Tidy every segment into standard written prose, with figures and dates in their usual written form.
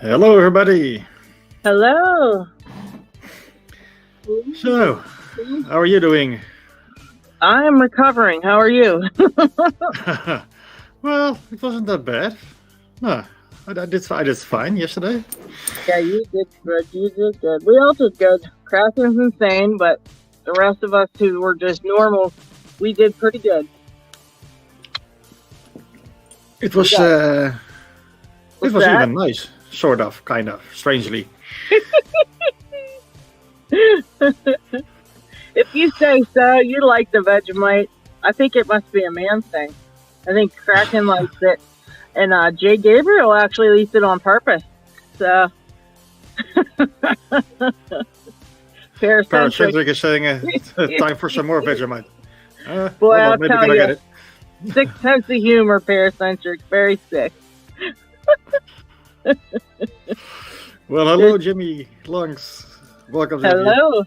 Hello, everybody. Hello. So, how are you doing? I'm recovering. How are you? Well, it wasn't that bad. No, I did fine yesterday. Yeah, you did good. You did good. We all did good. Kraken's insane, but the rest of us who were just normal, we did pretty good. It was What's that? even nice, sort of, kind of, strangely. If you say so, you like the Vegemite. I think it must be a man thing. I think Kraken likes it, and Jay Gabriel actually eats it on purpose. So, Paracentric is saying time for some more Vegemite. Boy, I'll maybe tell gonna you, get it. 6 sense of humor, Paracentric, very sick. Well, hello, Jimmy Lungs. Welcome. Hello.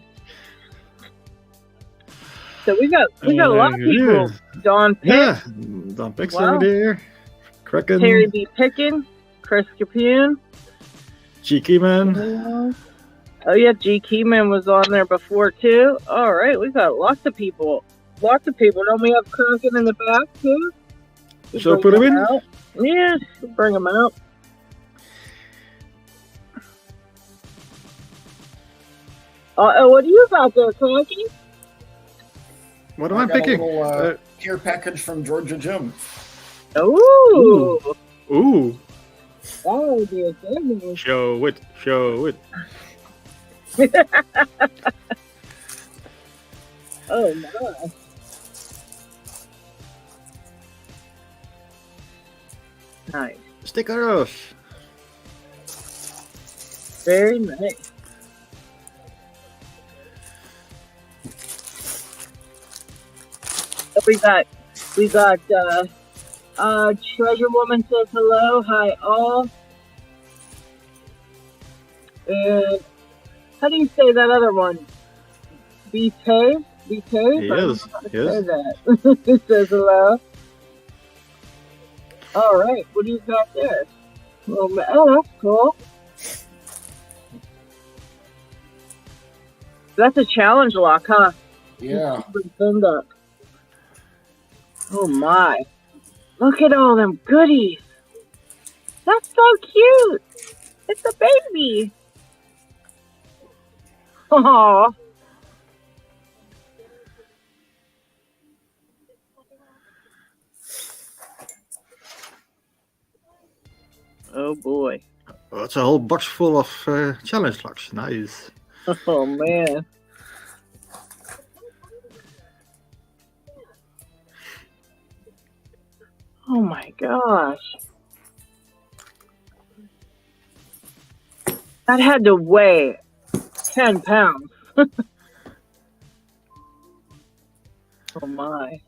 So we got a lot of people. Don Pick, Yeah, Don Pick's over there. Kraken. Terry B. Pickin, Chris Capoon. G. Keyman. Oh yeah, G. Keyman was on there before too. All right, we got lots of people. Lots of people. Don't we have Kraken in the back too? So put him in? Out. Yeah, bring him out. What do you got there, Kraken? What am I picking? A little care package from Georgia Jim. Ooh. Ooh. That would be a good one. Show it. Oh my. Nice. Stickers. Very nice. We got Treasure Woman says hello, hi all. And how do you say that other one? BK? Yes. Say that. He says hello. All right, what do you got there? Oh, that's cool. That's a challenge lock, huh? Yeah. Pinned up. Oh my. Look at all them goodies. That's so cute. It's a baby. Aww. Oh boy. Oh, it's a whole box full of challenge locks. Nice. Oh man. Oh my gosh. That had to weigh 10 pounds. Oh my.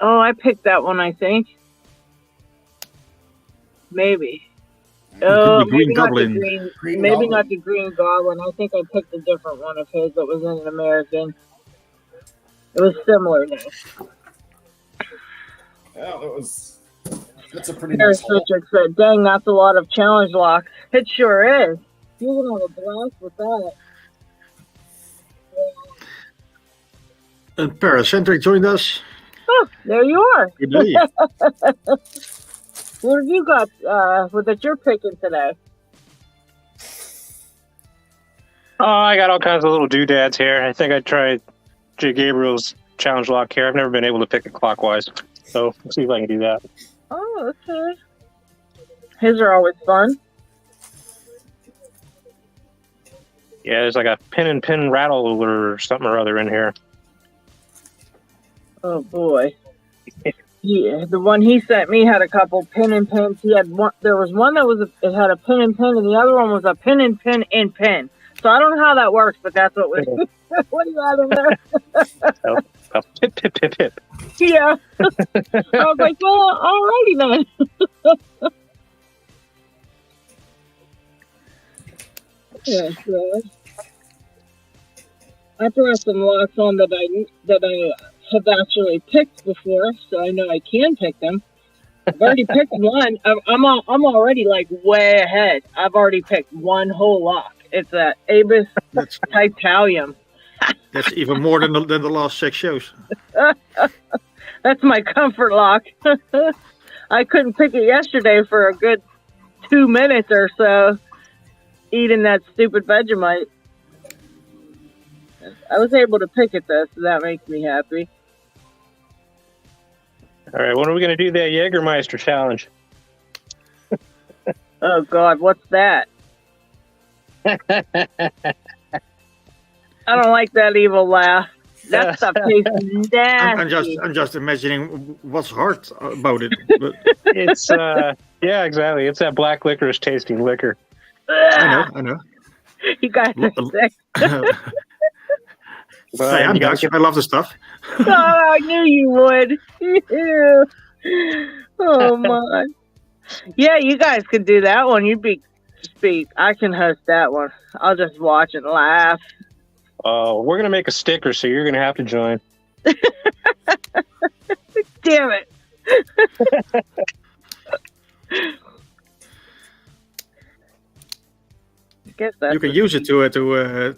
Oh, I picked that one, I think. Maybe. Oh, maybe not the green. Maybe not the Green Goblin. I think I picked a different one of his that was in an American. It was similar though. Yeah, that's a pretty nice haul. Said, dang, that's a lot of challenge locks. It sure is. You're gonna have a blast with that. And Paracentric joined us. Oh, there you are. Good day. What have you got that you're picking today? Oh, I got all kinds of little doodads here. I think I tried Jay Gabriel's challenge lock here. I've never been able to pick it clockwise, so let's see if I can do that. Oh, okay. His are always fun. Yeah, there's like a pin rattle or something or other in here. Oh boy. Yeah, the one he sent me had a couple pin and pins. He had one. There was one that it had a pin and pin, and the other one was a pin and pin and pin. So I don't know how that works, but that's what was. What do you have in there? Pip. Yeah. I was like, well, alrighty then. Oh, God. I brought some locks on that I have actually picked before, so I know I can pick them. I've already picked one. I'm already like way ahead. I've already picked one whole lock. It's a Abus Titanium. That's even more than the last 6 shows. That's my comfort lock. I couldn't pick it yesterday for a good 2 minutes or so, eating that stupid Vegemite. I was able to pick it though, so that makes me happy. All right, when are we going to do that Jägermeister challenge? Oh God, what's that? I don't like that evil laugh. That stuff tastes nasty. I'm just imagining what's hard about it. But It's yeah, exactly. It's that black licorice tasting liquor. I know. You guys are sick. Hey, I'm Dutch. I love the stuff. Oh, I knew you would. Oh my. Yeah, you guys could do that one. You'd be speak. I can host that one. I'll just watch and laugh. Oh, we're gonna make a sticker, so you're gonna have to join. Damn it. I guess that's You can use it to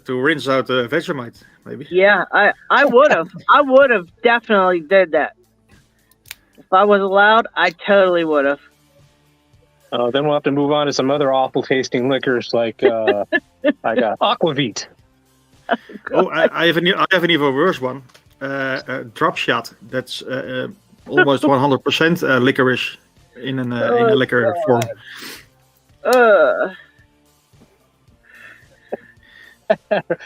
rinse out the Vegemite, maybe. Yeah, I would have. I would have definitely did that. If I was allowed, I totally would have. Then we'll have to move on to some other awful tasting liquors like Aquavit. Oh, I have an even worse one. Drop shot. That's almost 100% licorice in a liquor form.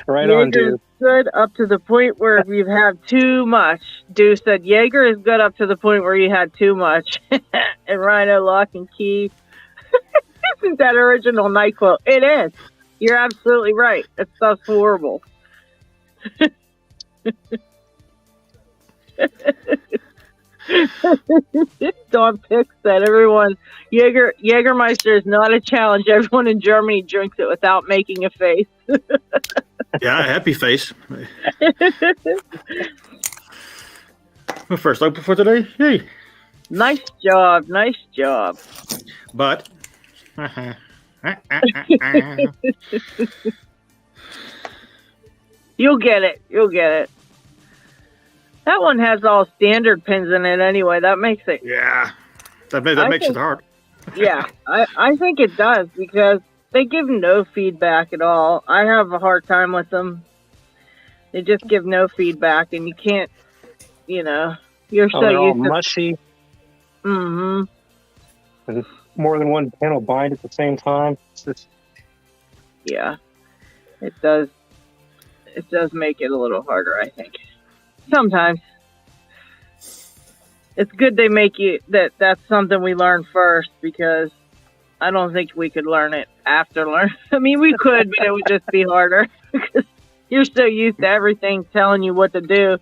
Right on, dude. Good up to the point where we've had too much. Dew said Jaeger is good up to the point where you had too much. And Rhino, Lock and Key. Isn't that original NyQuil? It is. You're absolutely right. That stuff's horrible. Don Pick said everyone Jägermeister is not a challenge. Everyone in Germany drinks it without making a face. Yeah, happy face. My first open for today. Yay. Nice job. Nice job. But You'll get it. You'll get it. That one has all standard pins in it anyway. That makes it. yeah, that makes it hard. Yeah, I think it does because they give no feedback at all. I have a hard time with them. They just give no feedback, and you can't, you're so they're all used to. mushy. Mm-hmm. And more than one pin will bind at the same time. It's just... Yeah, it does. It does make it a little harder, I think. Sometimes. It's good they make you that's something we learn first because I don't think we could learn it after learn. I mean, we could, but it would just be harder because you're so used to everything telling you what to do.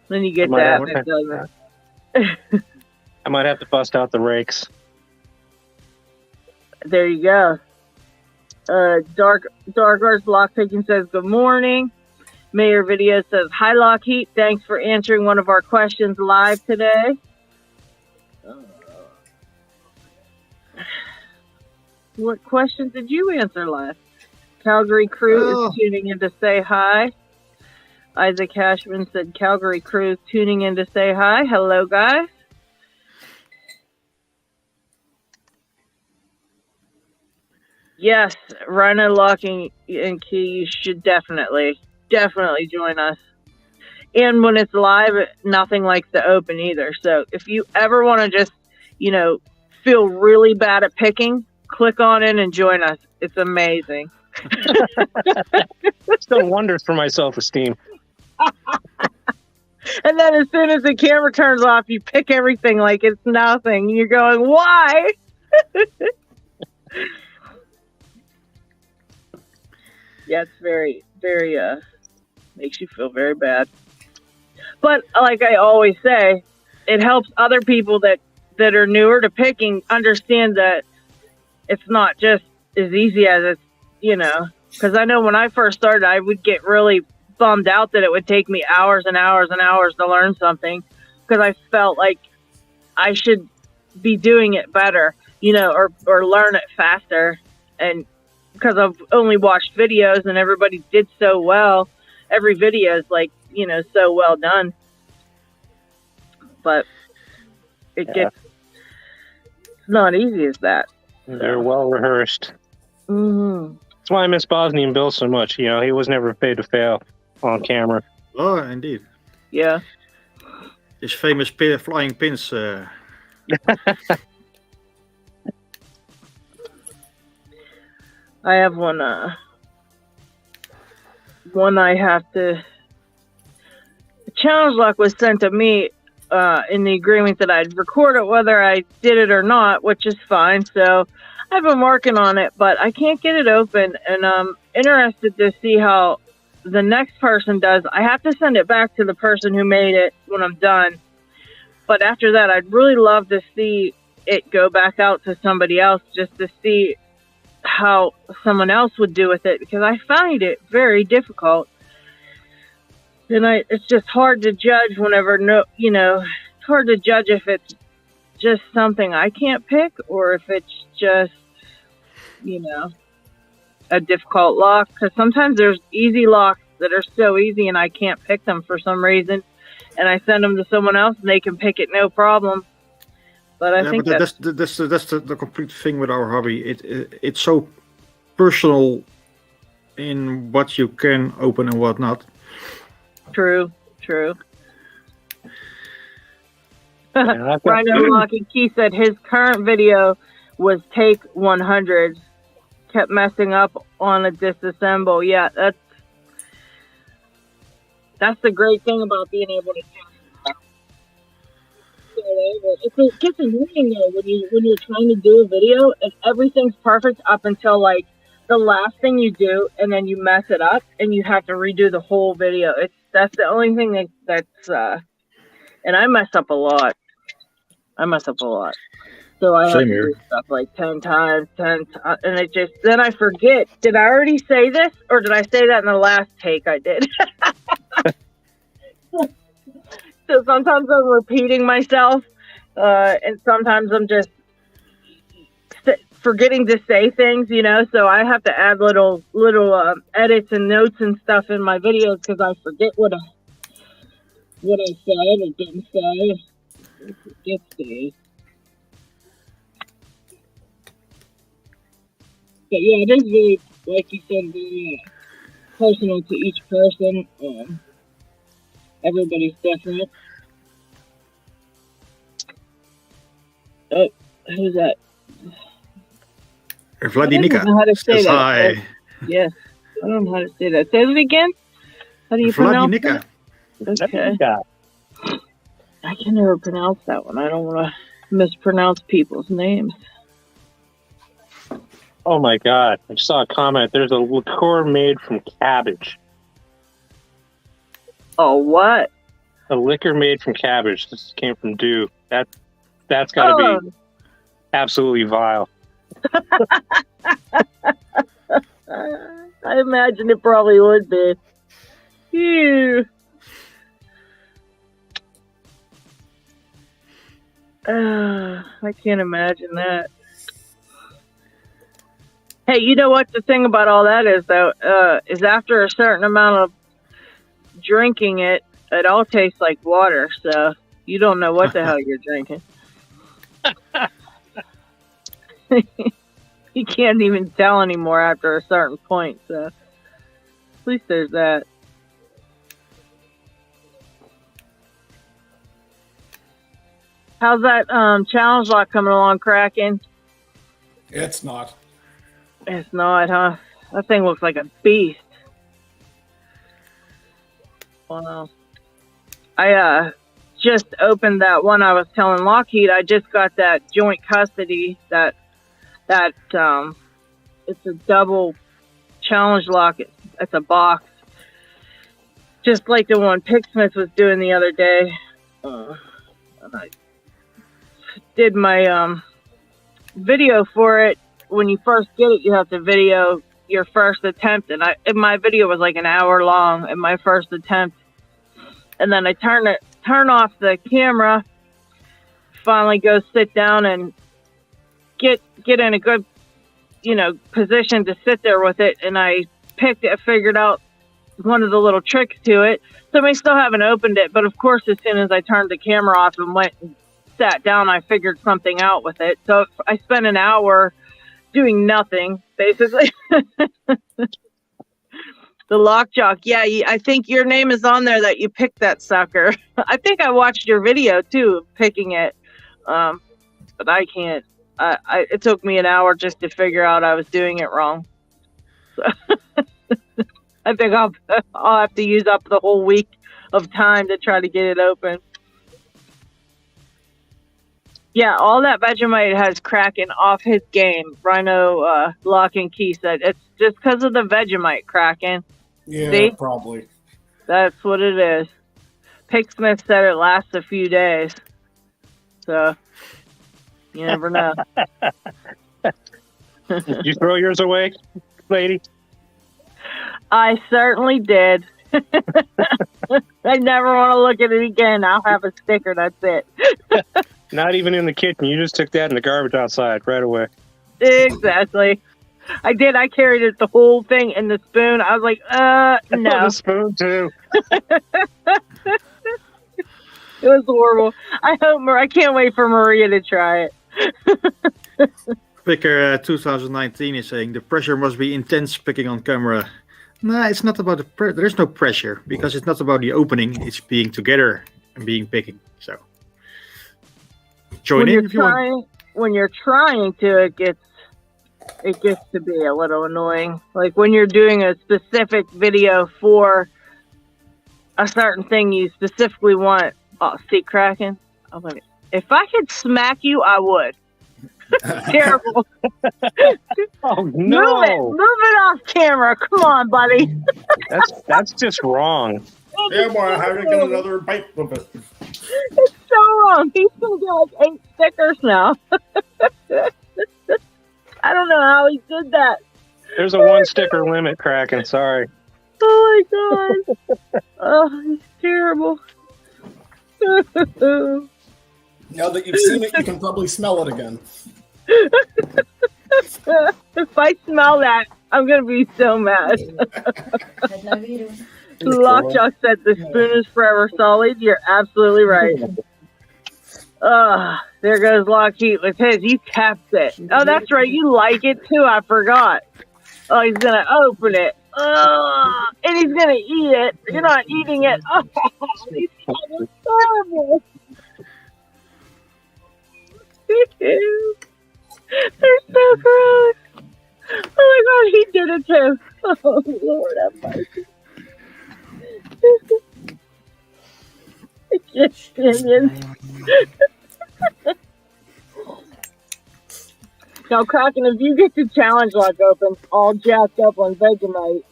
Then you get that and it doesn't. I might have to bust out the rakes. There you go. Dark Arts Lockpicking says good morning. Mayor Video says, hi, LockHeat. Thanks for answering one of our questions live today. What questions did you answer live? Calgary Crew is tuning in to say hi. Isaac Hashman said, Calgary Crew is tuning in to say hi. Hello, guys. Yes, Rhino, Lock and Key, you should definitely join us. And when it's live, nothing like the open either. So if you ever want to just, feel really bad at picking, click on in and join us. It's amazing. It's done wonders for my self-esteem. And then as soon as the camera turns off, you pick everything like it's nothing. You're going, why? Yeah, it's very, very, makes you feel very bad. But like I always say, it helps other people that are newer to picking understand that it's not just as easy as it's, you know, because I know when I first started, I would get really bummed out that it would take me hours and hours and hours to learn something, because I felt like I should be doing it better, you know, or learn it faster. And because I've only watched videos and everybody did so well, every video is like, you know, so well done. But it gets, it's not easy as that. They're well rehearsed. Mm-hmm. That's why I miss Bosnian Bill so much. You know, he was never afraid to fail on camera. Oh, indeed. Yeah. His famous flying pins. I have one I have to. The challenge lock was sent to me in the agreement that I'd record it whether I did it or not, which is fine. So I've been working on it, but I can't get it open, and I'm interested to see how the next person does. I have to send it back to the person who made it when I'm done. But after that, I'd really love to see it go back out to somebody else just to see how someone else would do with it, because I find it very difficult. And it's just hard to judge whenever, you know, it's hard to judge if it's just something I can't pick or if it's just, you know, a difficult lock. Because sometimes there's easy locks that are so easy and I can't pick them for some reason. And I send them to someone else and they can pick it no problem. But I think that's the complete thing with our hobby. It's so personal in what you can open and what not. True. Yeah, Rhino Lock and Key said his current video was take 100. Kept messing up on a disassemble. Yeah, that's the great thing about being able to do it. It gets annoying though when you're trying to do a video and everything's perfect up until like the last thing you do, and then you mess it up and you have to redo the whole video. That's the only thing that's and I mess up a lot. So I have to do stuff like 10 times, and then I forget. Did I already say this, or did I say that in the last take I did? So sometimes I'm repeating myself, and sometimes I'm just forgetting to say things, you know. So I have to add little edits and notes and stuff in my videos because I forget what I said or didn't say. But yeah, it is very, like you said, very personal to each person. Everybody's different. Oh, who's that? Vladinika. I don't know how to say that. Hi. Yes, I don't know how to say that. Say it again. How do you pronounce Vladinika. it? Okay. I can never pronounce that one. I don't want to mispronounce people's names. Oh my God! I just saw a comment. There's a liqueur made from cabbage. Oh, what? A liquor made from cabbage. This came from Dew. That's got to be absolutely vile. I imagine it probably would be. Ew. I can't imagine that. Hey, you know what the thing about all that is, though, is after a certain amount of drinking it all tastes like water, so you don't know what the hell you're drinking. You can't even tell anymore after a certain point, so at least there's that. How's that challenge lock coming along, Kraken? It's not. It's not, huh? That thing looks like a beast. Wow. I just opened that one I was telling LockHeat. I just got that joint custody. That it's a double challenge lock. It's a box, just like the one Picksmith was doing the other day. And I did my video for it. When you first get it, you have to video your first attempt, and my video was like an hour long in my first attempt, and then I turn off the camera, finally go sit down and get in a good, position to sit there with it, and I figured out one of the little tricks to it. So I still haven't opened it, but of course, as soon as I turned the camera off and went and sat down, I figured something out with it. So I spent an hour doing nothing, basically. The Lockjock, yeah, I think your name is on there that you picked that sucker. I think I watched your video too, picking it, but I can't. It took me an hour just to figure out I was doing it wrong. So I think I'll have to use up the whole week of time to try to get it open. Yeah, all that Vegemite has Kraken off his game. Rhino Lock and Key said it's just because of the Vegemite, Kraken. Yeah, See? probably. That's what it is. Picksmith said it lasts a few days. So, you never know. Did you throw yours away, lady? I certainly did. I never want to look at it again. I'll have a sticker. That's it. Not even in the kitchen. You just took that in the garbage outside right away. Exactly. I did. I carried it the whole thing in the spoon. I was like, no. The spoon too. It was horrible. I can't wait for Maria to try it. Picker 2019 is saying the pressure must be intense picking on camera. Nah, it's not about the there's no pressure because it's not about the opening. It's being together and being picking. So join in if you want. When you're trying to, it gets to be a little annoying. Like when you're doing a specific video for a certain thing you specifically want. Oh, see, Kraken? If I could smack you, I would. Terrible. Oh no! Move it off camera. Come on, buddy. That's just wrong. Yeah, boy, I have to get another bite of it. It's so wrong. He's gonna get like 8 stickers now. I don't know how he did that. There's a 1 sticker limit, Kraken. Sorry. Oh my god. Oh, he's terrible. Now that you've seen it, you can probably smell it again. If I smell that, I'm gonna be so mad. Lockjaw said the spoon is forever solid. You're absolutely right. There goes LockHeat with his. You tapped it. Oh, that's right. You like it too. I forgot. Oh, he's gonna open it. And he's gonna eat it. You're not eating it. Oh, he's terrible. They're so gross. Oh my god, he did it too. Oh Lord have mercy. Just opinions. Now, Kraken, if you get the challenge lock open all jacked up on Vegemite,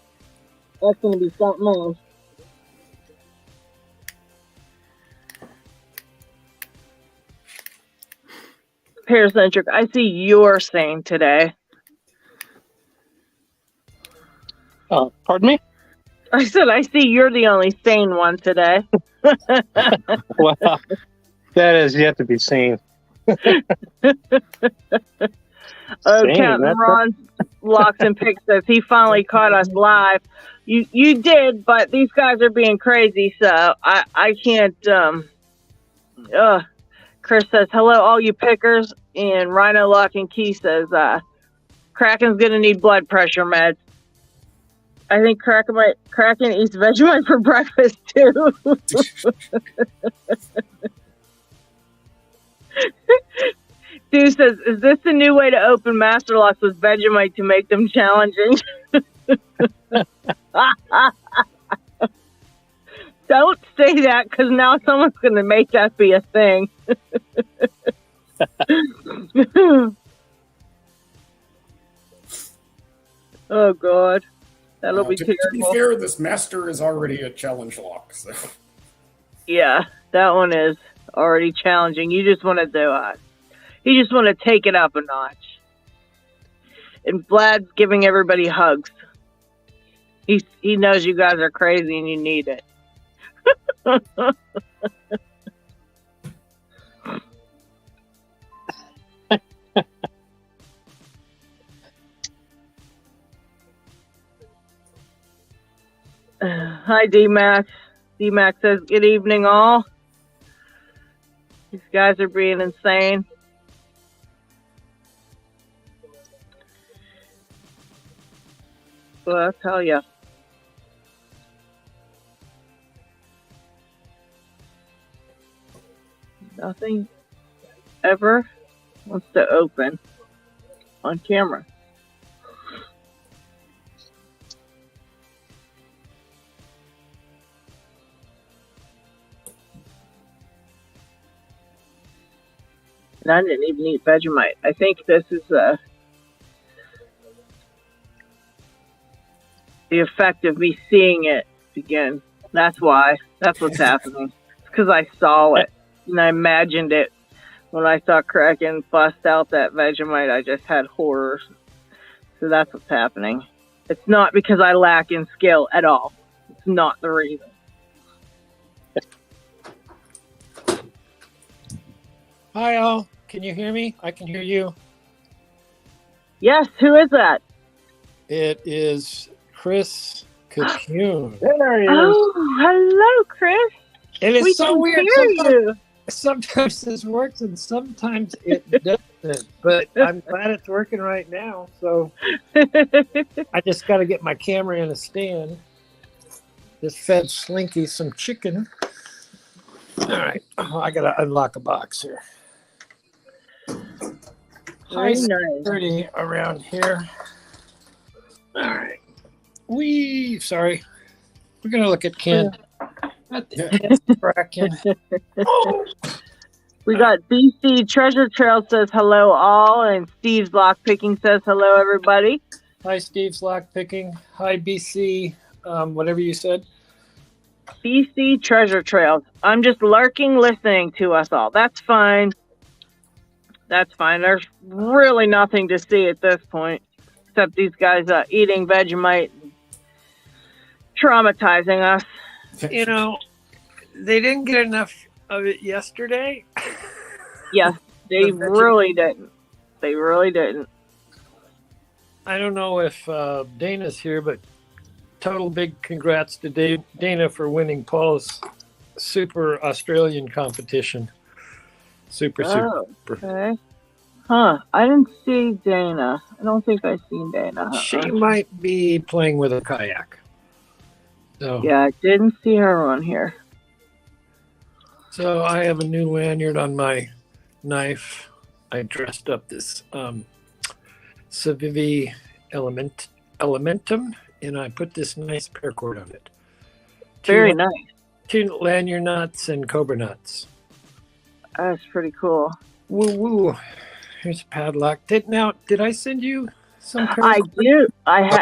that's going to be something else. Paracentric, I see you're sane today. Pardon me? I said I see you're the only sane one today. Well, that is yet to be seen. Captain Ron Locks and Picks says he finally caught us live. You did, but these guys are being crazy, so I can't. Chris says hello, all you pickers, and Rhino Lock and Key says Kraken's gonna need blood pressure meds. I think Kraken eats Vegemite for breakfast too. Dude says, is this the new way to open Master Locks with Vegemite to make them challenging? Don't say that, because now someone's going to make that be a thing. Oh, God. That'll be terrible. To be fair, this master is already a challenge lock. So. Yeah, that one is already challenging. You just want to take it up a notch. And Vlad's giving everybody hugs. He knows you guys are crazy and you need it. Hi, D-Max. D-Max says, good evening, all. These guys are being insane. Well, I'll tell you. Nothing ever wants to open on camera. And I didn't even eat Vegemite. I think this is the effect of me seeing it again. That's why. That's what's happening. It's because I saw it. And I imagined it. When I saw Kraken bust out that Vegemite, I just had horror. So that's what's happening. It's not because I lack in skill at all. It's not the reason. Hi, all. Can you hear me? I can hear you. Yes, who is that? It is Chris Cocoon. There he is. Oh, hello, Chris. It is We so can weird. hear Sometimes this works and sometimes it doesn't. But I'm glad it's working right now. So you. I just got to get my camera in a stand. Just fed Slinky some chicken. All right. Oh, I got to unlock a box here. Very Nice. nice. Pretty around here. All right. Sorry. We're going to look at Ken. Kraken. We got BC Treasure Trail says hello all, and Steve's Lockpicking says hello everybody. Hi, Steve's Lockpicking. Hi, BC. Whatever you said. BC Treasure Trails. I'm just lurking, listening to us all. That's fine. That's fine. There's really nothing to see at this point, except these guys eating Vegemite, traumatizing us. You know, they didn't get enough of it yesterday. Yes, they really didn't. They really didn't. I don't know if Dana's here, but total big congrats to Dana for winning Paul's Super Australian competition. Super. Okay. Huh. I didn't see Dana. I don't think I've seen Dana. She might be playing with a kayak. So, Yeah, I didn't see her on here. So I have a new lanyard on my knife. I dressed up this Civivi Elementum, and I put this nice paracord on it. Very nice. 2 lanyard nuts and cobra nuts. That's pretty cool. Woo woo. Here's a padlock. Did I send you some paracord? I do.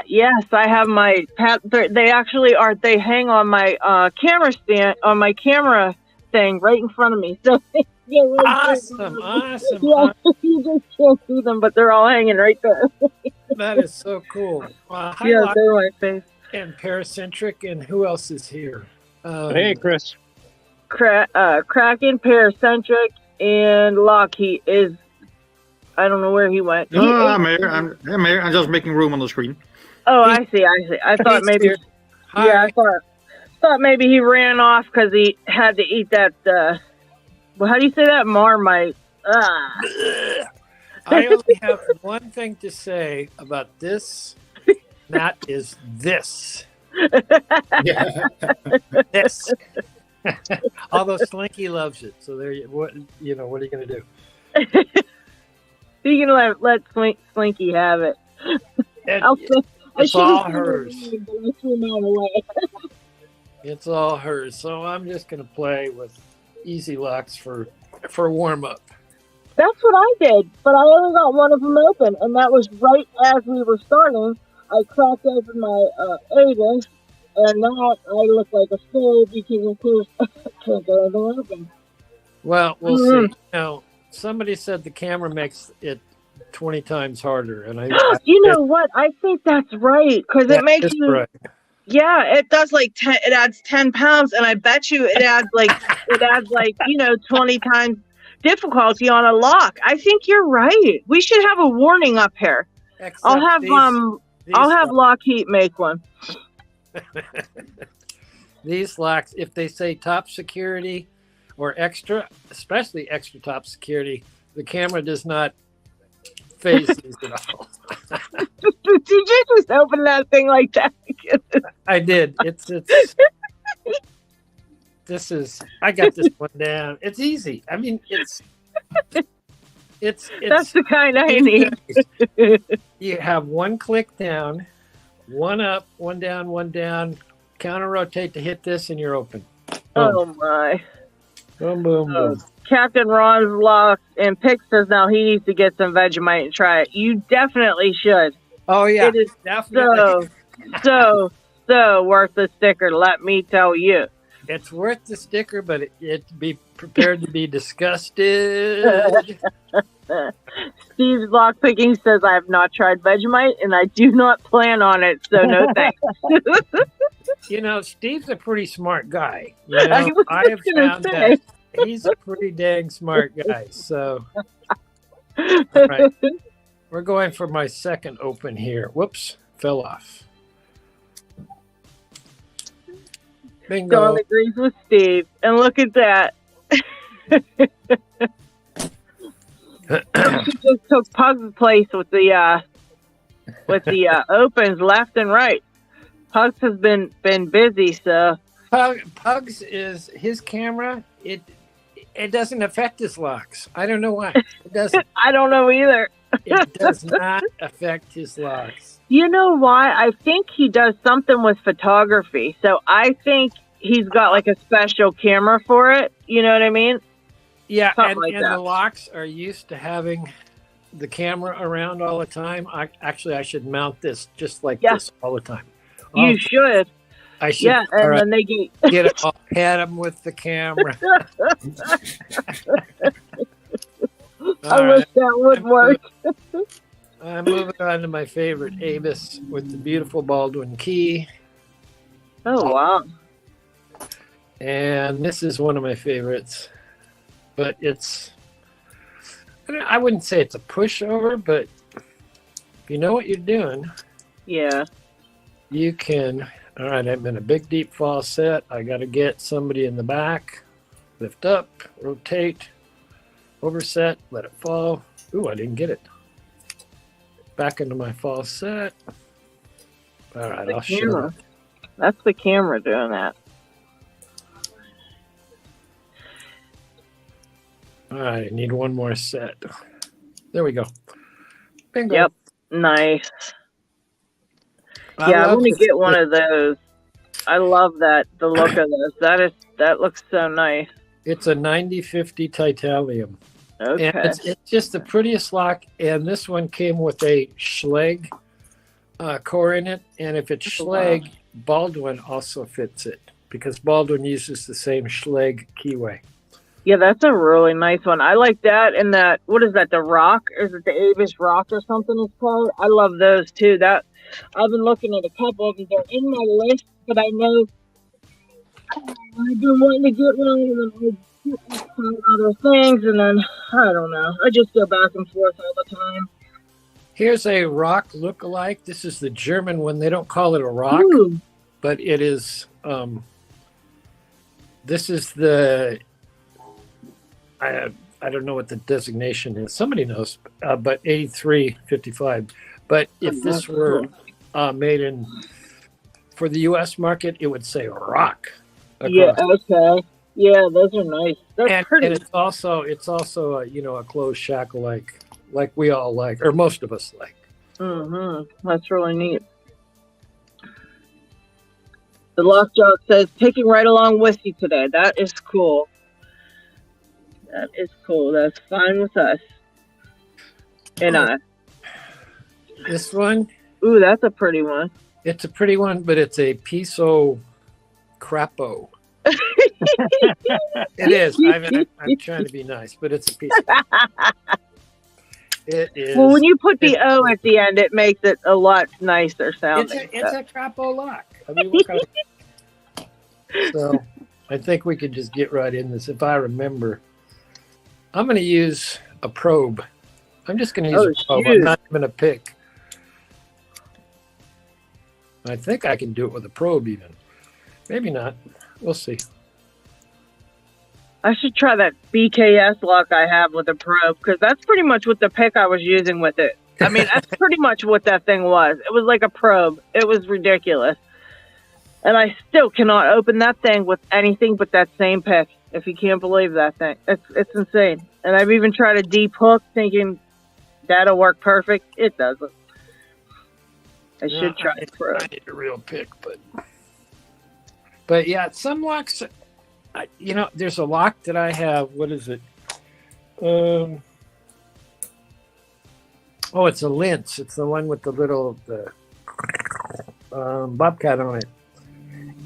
Yes, I have my they actually are. They hang on my camera stand on my camera thing right in front of me. So yeah, Awesome. Yeah, you just can't see them, but they're all hanging right there. That is so cool. Hi, Yeah, Lock they're my face. and Paracentric, and who else is here? Hey, Chris. Kraken, Paracentric, and LockHeat is. I don't know where he went. No, I'm here. I'm here. I'm just making room on the screen. Oh, I see. I thought maybe. Here. Hi. Yeah, I thought maybe he ran off because he had to eat that. Well, how do you say that? Marmite. Ah. I only have one thing to say about this. And that is this. Yeah. This. Although Slinky loves it, so there. What are you going to do? You can let Slinky have it. It's all hers. But I threw mine away. It's all hers. So I'm just going to play with Easy Locks for warm up. That's what I did, but I only got one of them open, and that was right as we were starting. I cracked open my Ada, and now I look like a fool because of course I can't get anything open. Well, we'll see. Now, somebody said the camera makes it 20 times harder. And You know what? I think that's right because it makes you. Right. Yeah, it does like 10. It adds 10 pounds, and I bet you it adds like 20 times difficulty on a lock. I think you're right. We should have a warning up here. Except I'll have these LockHeat make one. These locks, if they say top security or extra, especially extra top security, the camera does not phase these at all. Did you just open that thing like that? I did. It's this is I got this one down. It's easy. I mean, it's That's the kind I need. You have one click down, one up, one down, counter rotate to hit this, and you're open. Boom. Oh my. Boom, boom, boom. Captain Ron's Locks and Pick says now he needs to get some Vegemite and try it. You definitely should. Oh yeah, it is definitely. So worth the sticker. Let me tell you. It's worth the sticker, but it be prepared to be disgusted. Steve's Lockpicking says I have not tried Vegemite and I do not plan on it. So no thanks. You know, Steve's a pretty smart guy. You know, I have found that he's a pretty dang smart guy. So, all right. We're going for my second open here. Whoops, fell off. Bingo. Dawn agrees with Steve. And look at that. She just took Pug's place with the opens left and right. Pugs has been busy, so Pugs is his camera. It doesn't affect his locks. I don't know why. It doesn't. I don't know either. It does not affect his locks. You know why? I think he does something with photography. So I think he's got like a special camera for it. You know what I mean? Yeah, and that. The locks are used to having the camera around all the time. I should mount this just like this all the time. You should. I should. Yeah, and then they get it all, pat them with the camera. I wish that would work. I'm moving on to my favorite Avis with the beautiful Baldwin key. Oh, wow. And this is one of my favorites. But I wouldn't say it's a pushover, but if you know what you're doing, yeah, you can. All right, I'm in a big deep fall set. I got to get somebody in the back. Lift up, rotate, overset, let it fall. Ooh, I didn't get it. Back into my fall set. All right, I'll show it. That's the camera doing that. All right, I need one more set. There we go. Bingo. Yep, nice. I want to get one of those. I love that, the look of those. That looks so nice. It's a 9050 titanium. Okay. And it's just the prettiest lock. And this one came with a Schlage core in it. And if it's Schlage, Baldwin also fits it because Baldwin uses the same Schlage keyway. Yeah, that's a really nice one. I like that. And that, what is that, the Rock? Is it the Avis Rock or something it's called? I love those too. I've been looking at a couple of them. They're in my list, but I know I've been wanting to get one and then I find other things, and then I don't know. I just go back and forth all the time. Here's a Rock look-alike. This is the German one. They don't call it a Rock, but it is. This is the. I don't know what the designation is. Somebody knows, but 8355. But if this were made for the U.S. market, it would say Rock. Yeah. Okay. Yeah, those are nice. That's pretty. And it's also a closed shackle like we all like, or most of us like. Mm-hmm. That's really neat. The Lockjaw says, "Picking right along with you today." That is cool. That is cool. That's fine with us. And this one. Ooh, that's a pretty one. It's a pretty one, but it's a piso crapo. It is. I'm trying to be nice, but it's a piece. It is. Well, when you put the O at the end, it makes it a lot nicer sounding. It's a crapo lock. I mean, what kind of... So I think we could just get right in this. If I remember, I'm going to use a probe. I'm just going to use a probe. I'm not going to pick. I think I can do it with a probe even. Maybe not. We'll see. I should try that BKS lock I have with a probe, because that's pretty much what the pick I was using with it. I mean, that's pretty much what that thing was. It was like a probe. It was ridiculous. And I still cannot open that thing with anything but that same pick, if you can't believe that thing. It's insane. And I've even tried a deep hook thinking that'll work perfect. It doesn't. I should try a probe. I need a real pick, but yeah, some locks... there's a lock that I have. What is it? It's a Lintz. It's the one with the little bobcat on it.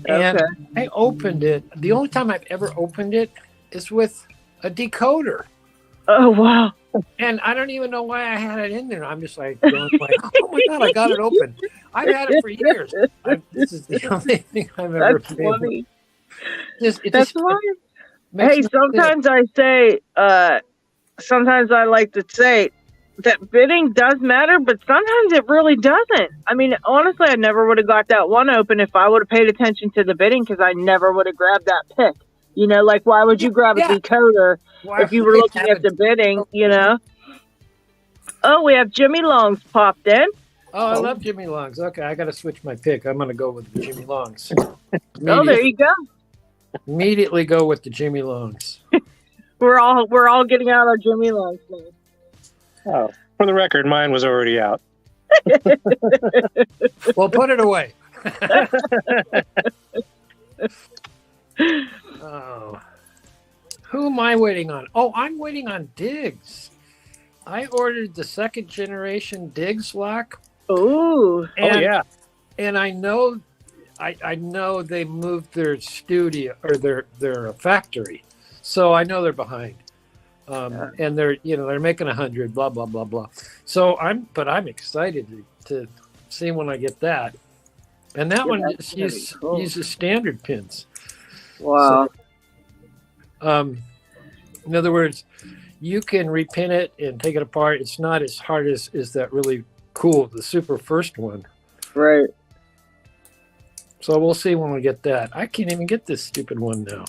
And Okay. I opened it. The only time I've ever opened it is with a decoder. Oh, wow. And I don't even know why I had it in there. I'm just like, going like, oh my God, I got it open. I've had it for years. This is the only thing I've ever That's been able. funny. That's fine. Hey, Hey, sometimes I say, sometimes I like to say that bidding does matter, but sometimes it really doesn't. I mean, honestly, I never would have got that one open if I would have paid attention to the bidding, because I never would have grabbed that pick. You know, like, why would you grab a decoder if you were looking at the bidding, you know? Oh, we have Jimmy Long's popped in. Oh, I love Jimmy Longs. Okay, I got to switch my pick. I'm going to go with the Jimmy Longs. Oh, there you go. Immediately go with the Jimmy Longs. We're all getting out our Jimmy Long's now. Oh, for the record, mine was already out. Well, put it away. Oh, who am I waiting on? Oh, I'm waiting on Diggs. I ordered the second generation Diggs lock. Ooh. And, Oh yeah. And I know they moved their studio or their factory, so I know they're behind. And they're making 100, blah blah blah blah. So I'm excited to see when I get that. And that one just uses standard pins. Wow. So, in other words, you can repin it and take it apart. It's not as hard as that really cool, the super first one. Right. So we'll see when we get that. I can't even get this stupid one now.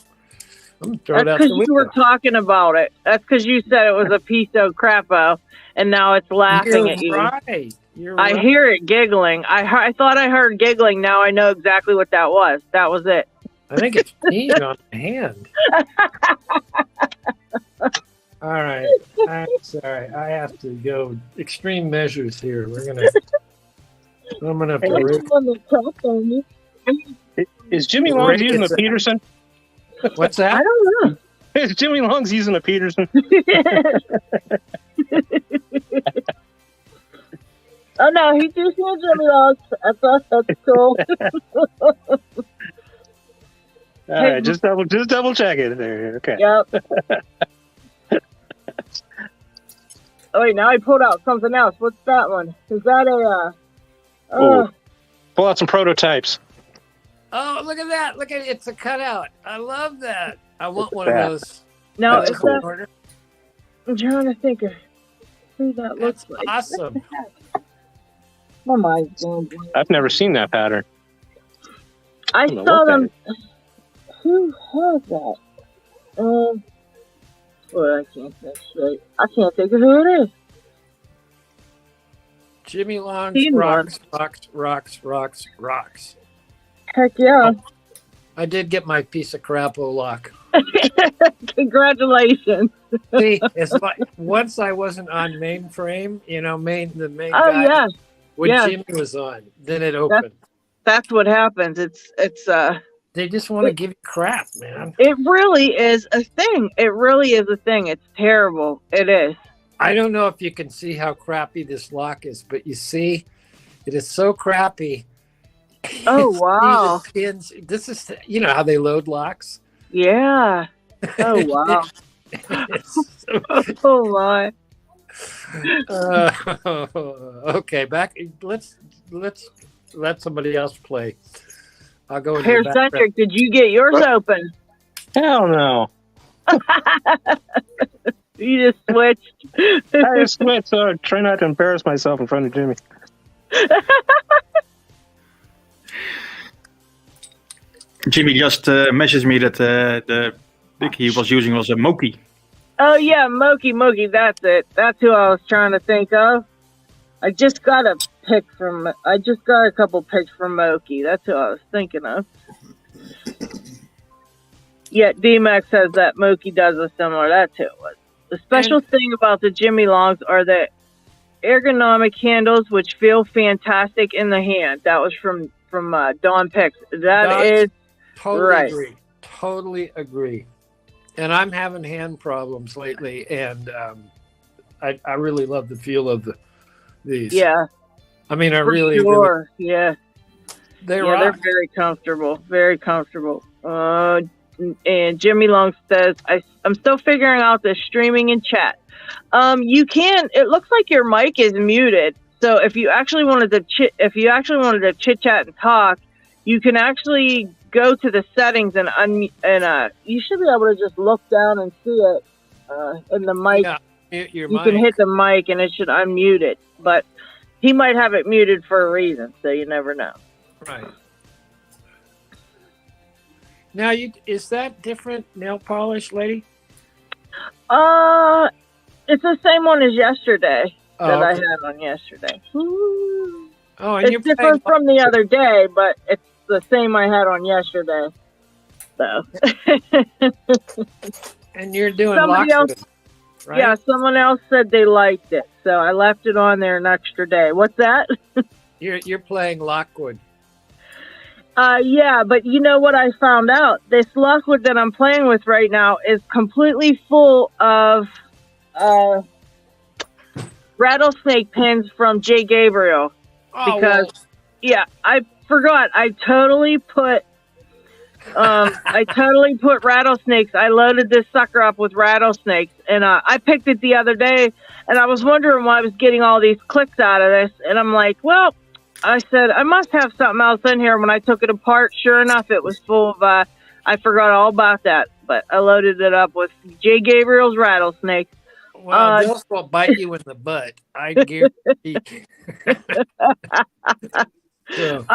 I'm gonna throw it out That's the because window. you were talking about it. That's because you said it was a piece of crapo, and now it's laughing at you. Right. You're I right. hear it giggling. I thought I heard giggling. Now I know exactly what that was. That was it. I think it's peeing on my hand. All right. I'm sorry. I have to go extreme measures here. I'm gonna have to. Is Jimmy Longs using a Peterson? What's that? I don't know. Is Jimmy Longs using a Peterson? Oh no, he just used Jimmy Locks. That's cool. All right, just double check it there. Okay. Yep. Oh wait, now I pulled out something else. What's that one? Is that a Ooh. Pull out some prototypes. Oh, look at that! Look at it. It's a cutout. I love that. I want one that? of those. no, That's it's cool. that, I'm trying to think of who that looks That's like. awesome. My mind's going blank. I've never seen that pattern. I don't know saw what that them. Who has that? Well, I can't think straight. I can't think of who it is. Jimmy Longs Seen rocks. Heck yeah! I did get my piece of crapo lock. Congratulations! See, it's like once I wasn't on mainframe, the main Oh guy yeah, when yeah. Jimmy was on, then it opened. that's what happens. It's They just want to give you crap, man. It really is a thing. It really is a thing. It's terrible. It is. I don't know if you can see how crappy this lock is, but you see, it is so crappy. Oh, See wow. the pins. This is, how they load locks. Yeah. Oh wow. It's so- Oh my. Okay, back. Let's let somebody else play. I'll go into Hair the background. Centric, did you get yours open? Hell no. You just switched. I just quit, so I try not to embarrass myself in front of Jimmy. Jimmy just messaged me that the pick he was using was a Moki. Oh yeah, Moki, that's it. That's who I was trying to think of. I just got a couple picks from Moki. That's who I was thinking of. Yeah, D-Max says that Moki does a similar. That's who it was. The special thing about the Jimmy Longs are the ergonomic handles, which feel fantastic in the hand. That was from Dawn Picks. That is totally right. agree. Totally agree. And I'm having hand problems lately, and I really love the feel of these. Yeah. I mean, I For really, sure. Yeah. they're They're very comfortable. Very comfortable. And Jimmy Long says, I'm still figuring out the streaming and chat. You can. It looks like your mic is muted. So if you actually wanted to chit chat and talk, you can actually go to the settings and you should be able to just look down and see it in the mic. Yeah, mute your you mic. can hit the mic and it should unmute it. But he might have it muted for a reason, so you never know. Right. Now, is that different nail polish, lady? It's the same one as yesterday that I Okay. had on yesterday. Oh, and It's different from the other day, but it's the same I had on yesterday. So. And you're doing Somebody locks, else- right? Yeah, someone else said they liked it, so I left it on there an extra day. What's that? You're playing Lockwood. Yeah, but you know what I found out? This Lockwood that I'm playing with right now is completely full of rattlesnake pins from Jay Gabriel. Oh, Because, yeah, I forgot. I totally put rattlesnakes. I loaded this sucker up with rattlesnakes, and I picked it the other day, and I was wondering why I was getting all these clicks out of this, and I'm like, well, I said, I must have something else in here. When I took it apart, sure enough, it was full of, I forgot all about that, but I loaded it up with Jay Gabriel's rattlesnakes. well, those will bite you in the butt. I guarantee. So,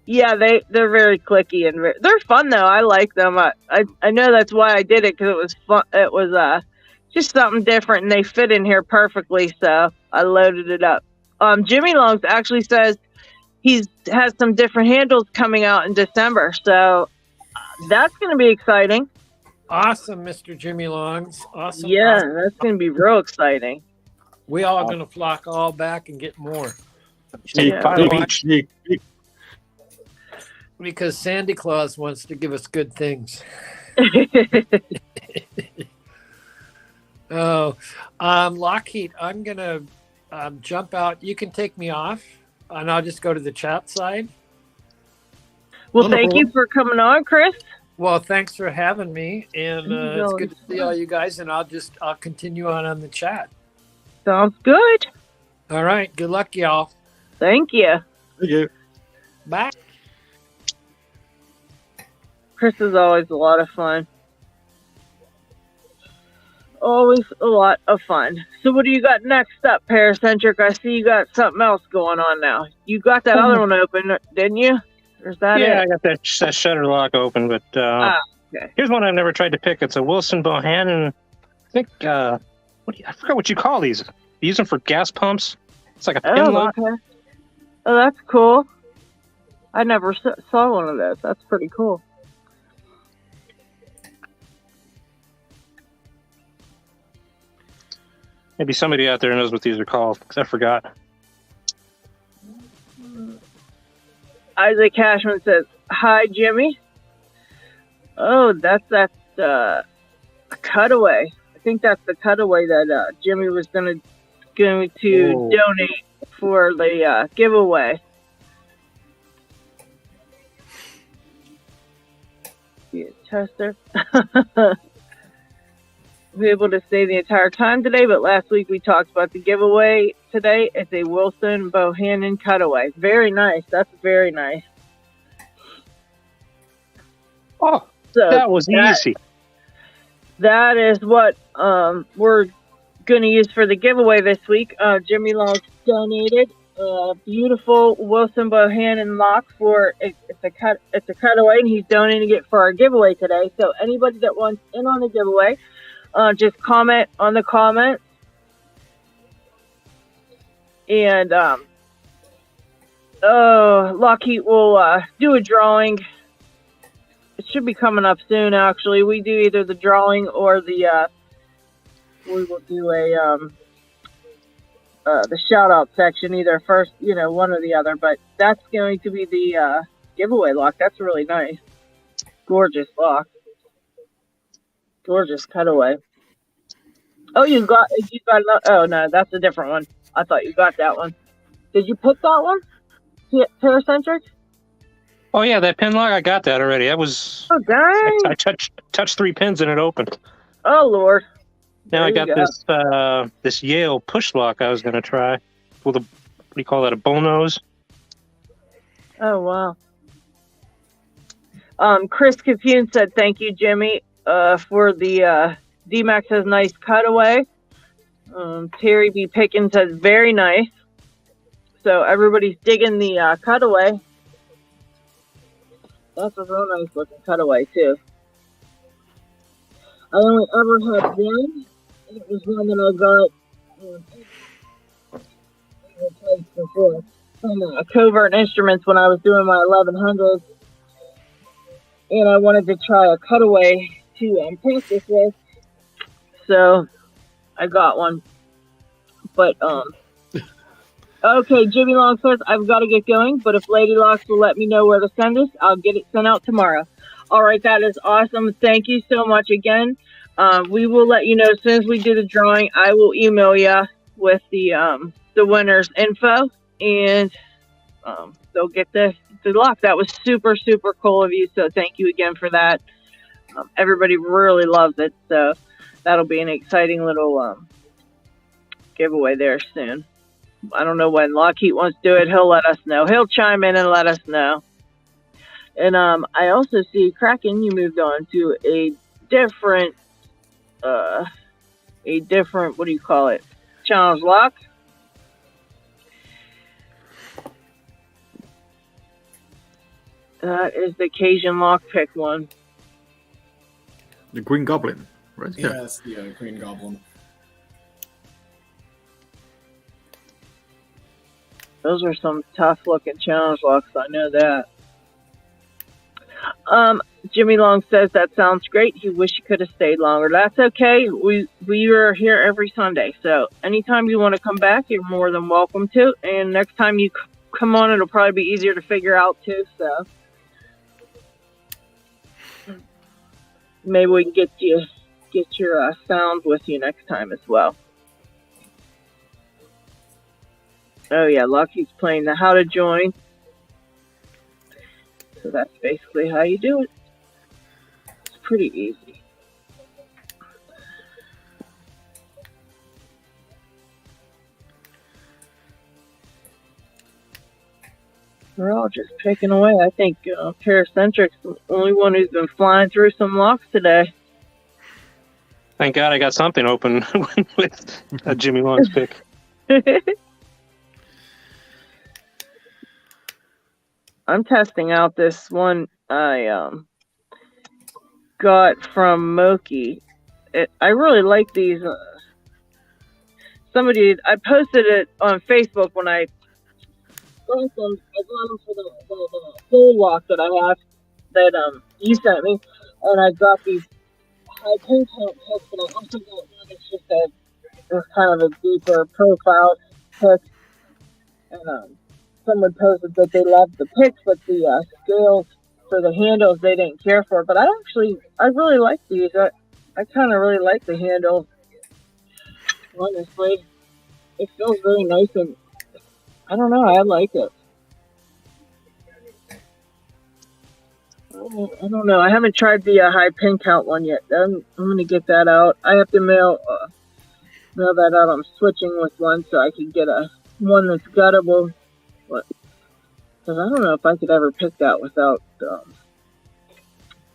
Yeah, they're very clicky and they're fun though. I like them. I know that's why I did it, because it was fun. It was just something different, and they fit in here perfectly. So I loaded it up. Jimmy Longs actually says he has some different handles coming out in December, so that's going to be exciting. awesome, Mr. Jimmy Longs. Awesome. Yeah, awesome. that's going to be real exciting. We all going to flock all back and get more. Yeah. Because Sandy Claus wants to give us good things. Oh, LockHeat, I'm going to jump out. You can take me off, and I'll just go to the chat side. Well, thank you for coming on, Chris. Well, thanks for having me, and it's good to see all you guys, and I'll continue on the chat. Sounds good. All right. Good luck, y'all. Thank you. Thank you. Bye. Chris is always a lot of fun. Always a lot of fun. So what do you got next up, Paracentric? I see you got something else going on now. You got that other one open, didn't you? Or is that Yeah, I it? got that shutter lock open, but Okay. here's one I've never tried to pick. It's a Wilson Bohannon. I think I forgot what you call these. You use them for gas pumps. It's like a pin Oh, lock. okay. Oh, that's cool. I never saw one of those. That's pretty cool. Maybe somebody out there knows what these are called, because I forgot. Isaac Cashman says, "Hi, Jimmy." Oh, that's that cutaway. I think that's the cutaway that Jimmy was going to donate for the giveaway. Yeah, tester. be able to stay the entire time today, but last week we talked about the giveaway today. It's a Wilson Bohannon cutaway. Very nice. That's very nice. Oh, So that was easy. That is what we're going to use for the giveaway this week. Jimmy Locks donated a beautiful Wilson Bohannon lock for it's a cutaway, and he's donating it for our giveaway today. So anybody that wants in on the giveaway, just comment on the comments, and LockHeat will do a drawing. It should be coming up soon. Actually, we do either the drawing or the we will do the shout out section, either first, one or the other. But that's going to be the giveaway lock. That's really nice, gorgeous lock. Gorgeous cutaway. Oh, you got oh no, that's a different one. I thought you got that one. Did you pick that one? Paracentric? Oh yeah, that pin lock, I got that already. That was I touched 3 pins and it opened. Oh Lord. Now I got this Yale push lock I was gonna try with what do you call that, a bullnose? Oh wow. Chris Confused said thank you, Jimmy. For the D-Max has nice cutaway. Terry B. Pickens says very nice. So everybody's digging the cutaway. That's a real nice looking cutaway too. I only ever had one. It was one that I got before from Covert Instruments when I was doing my 1100s. And I wanted to try a cutaway to practice with, so I got one. But okay, Jimmy Long says I've got to get going. But if Lady Locks will let me know where to send this, I'll get it sent out tomorrow. All right, that is awesome. Thank you so much again. We will let you know as soon as we do the drawing. I will email you with the winner's info, and they'll get the lock. That was super, super cool of you. So thank you again for that. Everybody really loves it. So that'll be an exciting little giveaway there soon. I don't know when LockHeat wants to do it. He'll let us know. He'll chime in and let us know. And I also see Kraken, you moved on to a different, what do you call it? Challenge lock. That is the Cajun lockpick one. The Green Goblin, right? Yeah, that's the Green Goblin. Those are some tough looking challenge locks, I know that. Jimmy Long says that sounds great. He wish he could have stayed longer. That's okay. We are here every Sunday, so anytime you want to come back, you're more than welcome to. And next time you come on, it'll probably be easier to figure out too. So maybe we can get your sound with you next time as well. Oh yeah, Lucky's playing the how to join. So that's basically how you do it. It's pretty easy. We're all just picking away. I think Paracentric's the only one who's been flying through some locks today. Thank God I got something open with a Jimmy Long's pick. I'm testing out this one I got from Moki. I really like these. I posted it on Facebook when I got them. I got them for the whole lock that I have that you sent me, and I got these high pin count picks, but I also got one that's just it's kind of a deeper profile pick, and someone posted that they loved the picks, but the scales for the handles they didn't care for. But I really like these. I kind of really like the handle. Honestly, it feels really nice, and I don't know, I like it. I don't know. I haven't tried the high pin count one yet. I'm gonna get that out. I have to mail that out. I'm switching with one so I can get one that's guttable. But because I don't know if I could ever pick that without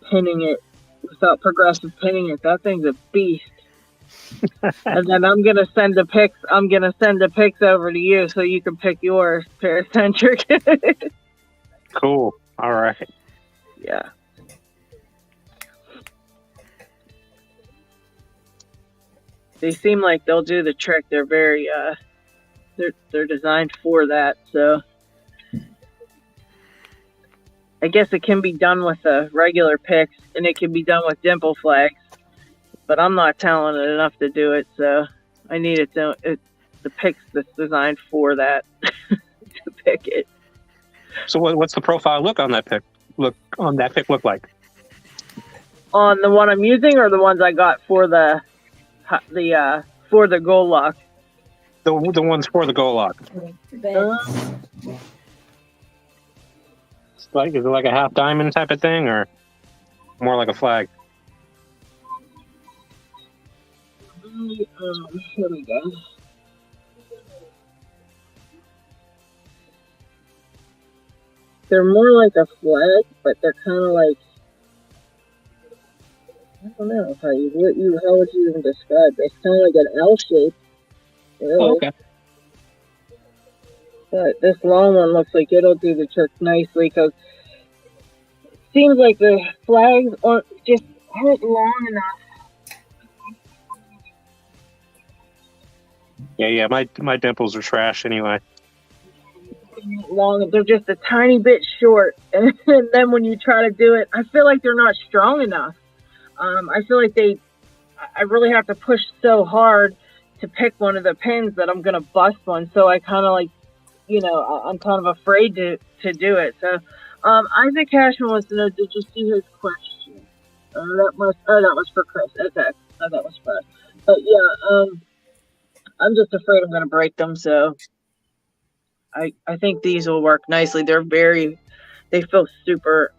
pinning it, without progressive pinning it. That thing's a beast. And then I'm gonna send the pics. I'm gonna send the pics over to you so you can pick yours, Paracentric. Cool. All right. Yeah. They seem like they'll do the trick. They're very they're designed for that. So I guess it can be done with the regular pics and it can be done with dimple flags. But I'm not talented enough to do it, so I need the pics that's designed for that to pick it. So what's the profile look on that pic? Look like? On the one I'm using, or the ones I got for the gold lock? The ones for the gold lock. Is it like a half diamond type of thing, or more like a flag? Here we go. They're more like a flag, but they're kind of like, I don't know how would you even describe it? It's kind of like an L shape. Really. Oh, okay. But this long one looks like it'll do the trick nicely because it seems like the flags aren't long enough. Yeah. My dimples are trash anyway. Long, they're just a tiny bit short, and then when you try to do it, I feel like they're not strong enough. I feel like I really have to push so hard to pick one of the pins that I'm gonna bust one. So I kind of like, I'm kind of afraid to do it. So Isaac Cashman wants to know, did you see his question? That was for Chris. Okay, that was for us. But yeah, I'm just afraid I'm gonna break them. So I think these will work nicely. They feel super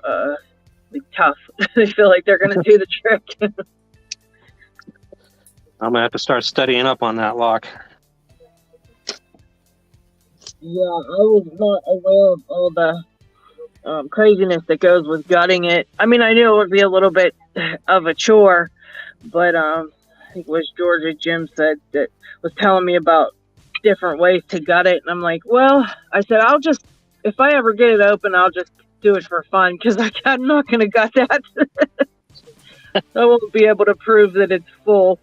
tough. They feel like they're gonna do the trick. I'm gonna have to start studying up on that lock. Yeah, I was not aware of all the craziness that goes with gutting it. I mean, I knew it would be a little bit of a chore, but I think it was Georgia Jim that was telling me about different ways to gut it, and I'm like, well, I said, if I ever get it open, I'll just do it for fun because I'm not going to gut that. I won't be able to prove that it's full.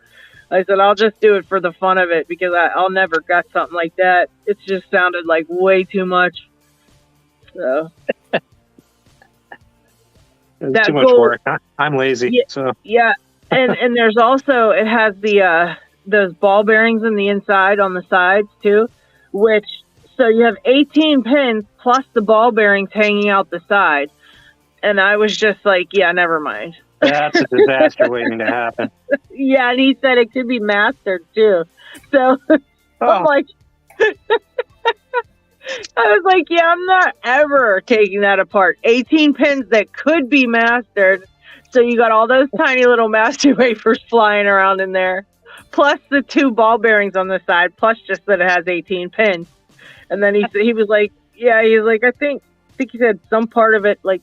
I said, I'll just do it for the fun of it because I'll never gut something like that. It just sounded like way too much. So it's too much work. I'm lazy. Yeah, so yeah. And there's also, it has those ball bearings in the inside on the sides too, so you have 18 pins plus the ball bearings hanging out the side. And I was just like, yeah, never mind. That's a disaster waiting to happen. Yeah, and he said it could be mastered too. So I'm like, I was like, yeah, I'm not ever taking that apart. 18 pins that could be mastered. So you got all those tiny little master wafers flying around in there, plus the 2 ball bearings on the side, plus just that it has 18 pins. And then he was like, yeah, he's like, I think he said some part of it, like,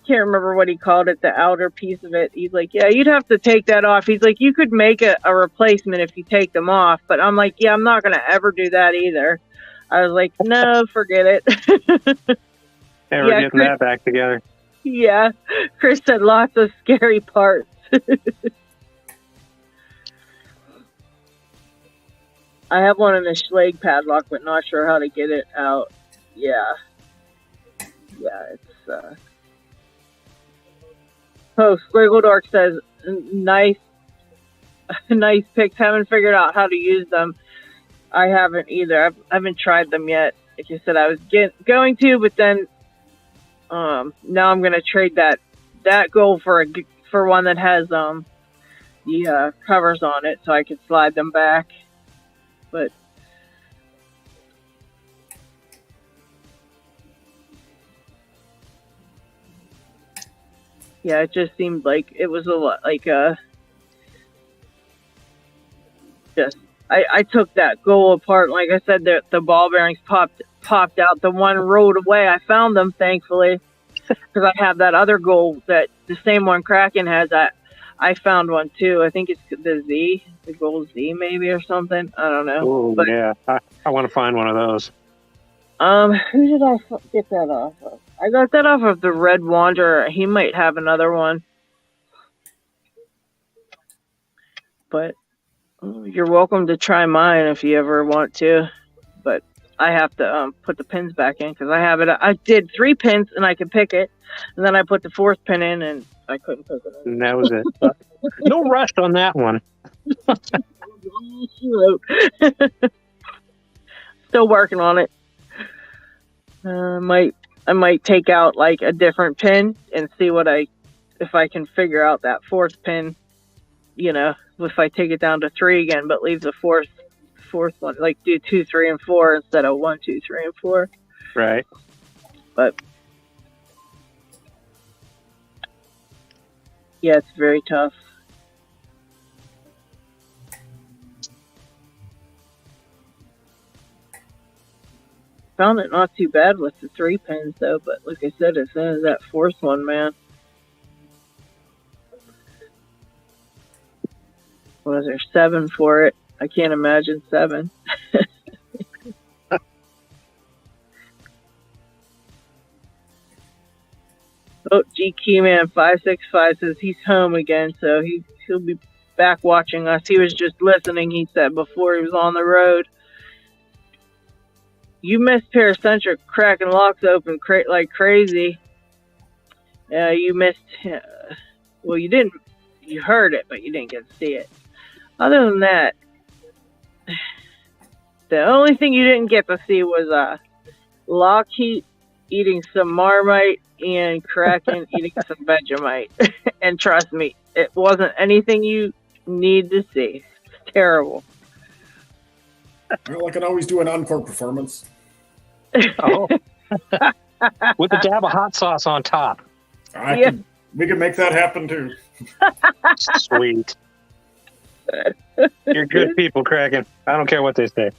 can't remember what he called it, the outer piece of it. He's like, yeah, you'd have to take that off. He's like, you could make a replacement if you take them off. But I'm like, yeah, I'm not going to ever do that either. I was like, no, forget it. We're getting that back together. Yeah, Chris said lots of scary parts. I have one in the Schlag padlock, but not sure how to get it out. Yeah, it's Oh, Squiggle Dork says, nice picks. Haven't figured out how to use them. I haven't either. I haven't tried them yet. Like you said, I was going to, but then now I'm going to trade that gold for one that has the covers on it, so I can slide them back. But Yeah, it just seemed like it was a lot like just I took that goal apart. Like I said, the ball bearings popped out. The one rolled away. I found them thankfully because I have that other goal that the same one Kraken has. I found one too. I think it's the goal Z maybe or something. I don't know. Oh yeah, I want to find one of those. Who did I get that off of? I got that off of the Red Wanderer. He might have another one. But you're welcome to try mine if you ever want to. But I have to put the pins back in because I have it. I did 3 pins and I could pick it. And then I put the 4th pin in and I couldn't pick it in. And that was it. No rush on that one. Still working on it. I might take out like a different pin and see if I can figure out that 4th pin. You know, if I take it down to 3 again, but leave the fourth one, like do 2, 3, and 4 instead of 1, 2, 3, and 4. Right. But yeah, it's very tough. Found it not too bad with the 3 pins though, but like I said, as soon as that 4th one, man. Was there 7 for it? I can't imagine 7. Oh, GQ Man 565 says he's home again, so he'll be back watching us. He was just listening. He said before he was on the road. You missed Paracentric cracking locks open like crazy. You missed. Well, you didn't. You heard it, but you didn't get to see it. Other than that, the only thing you didn't get to see was LockHeat eating some Marmite and Kraken eating some Vegemite. And trust me, it wasn't anything you need to see. It's terrible. Well, I can always do an encore performance. Oh. With a dab of hot sauce on top. We can make that happen too. Sweet. You're good people, Kraken. I don't care what they say.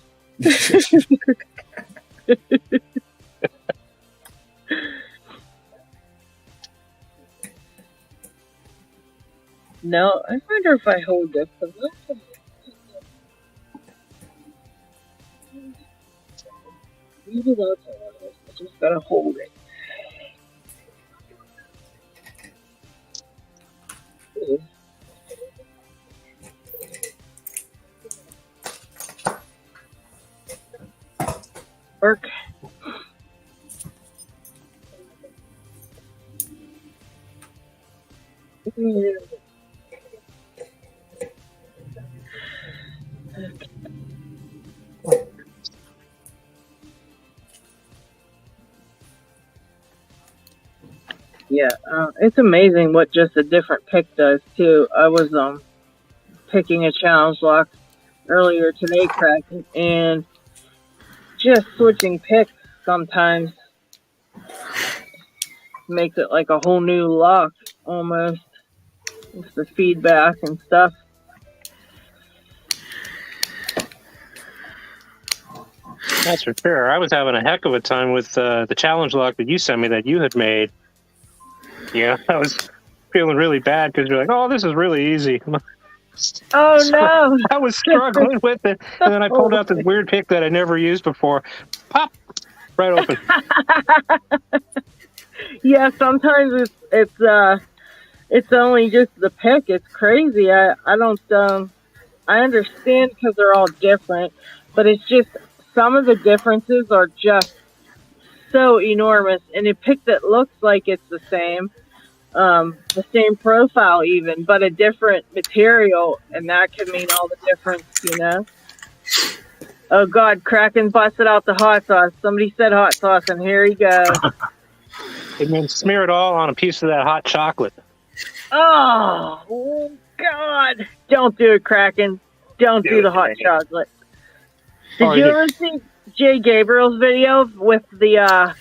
No, I wonder if I hold this. I just gotta hold it. Work. Yeah, it's amazing what just a different pick does too. I was picking a challenge lock earlier today, Kraken, and just switching picks sometimes makes it like a whole new lock almost with the feedback and stuff. That's for sure. I was having a heck of a time with the challenge lock that you sent me that you had made. Yeah, I was feeling really bad because you're like, oh, this is really easy. Oh, no. I was struggling with it, and then I pulled out this weird pick that I never used before. Pop! Right open. Yeah, sometimes it's only just the pick. It's crazy. I don't I understand because they're all different, but it's just some of the differences are just so enormous. And a pick that looks like it's the same profile even, but a different material, and that can mean all the difference, you know? Oh God, Kraken busted out the hot sauce. Somebody said hot sauce, and here he goes. And then smear it all on a piece of that hot chocolate. Oh God! Don't do it, Kraken. Don't do the hot chocolate. Did you ever see Jay Gabriel's video with the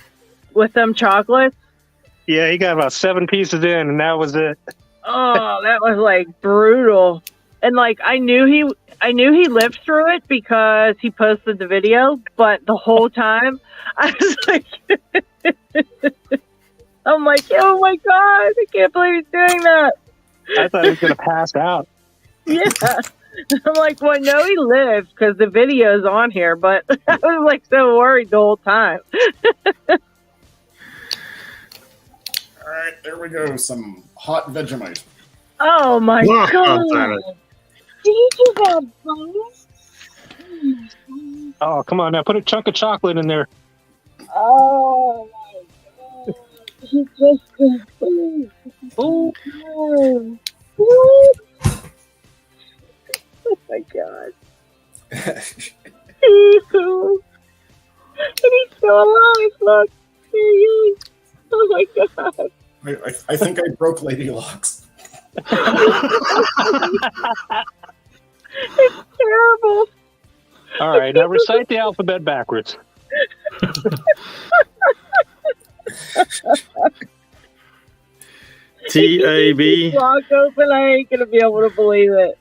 with them chocolates? Yeah, he got about 7 pieces in, and that was it. Oh, that was like brutal. And like I knew he lived through it because he posted the video, but the whole time I was like I'm like, oh my god, I can't believe he's doing that. I thought he was gonna pass out. Yeah. I'm like, well, no, he lived because the video's on here, but I was like so worried the whole time. All right, there we go. Some hot Vegemite. Oh my Wow, god. Tyler. Did you do that, Bruce? Oh, come on now, put a chunk of chocolate in there. Oh my god. He just did food. Oh my god. And he's still alive, look. There he is. Oh my god. I think I broke Lady Locks. It's terrible. All right, now recite the alphabet backwards. TAB. Lock open, I ain't gonna be able to believe it.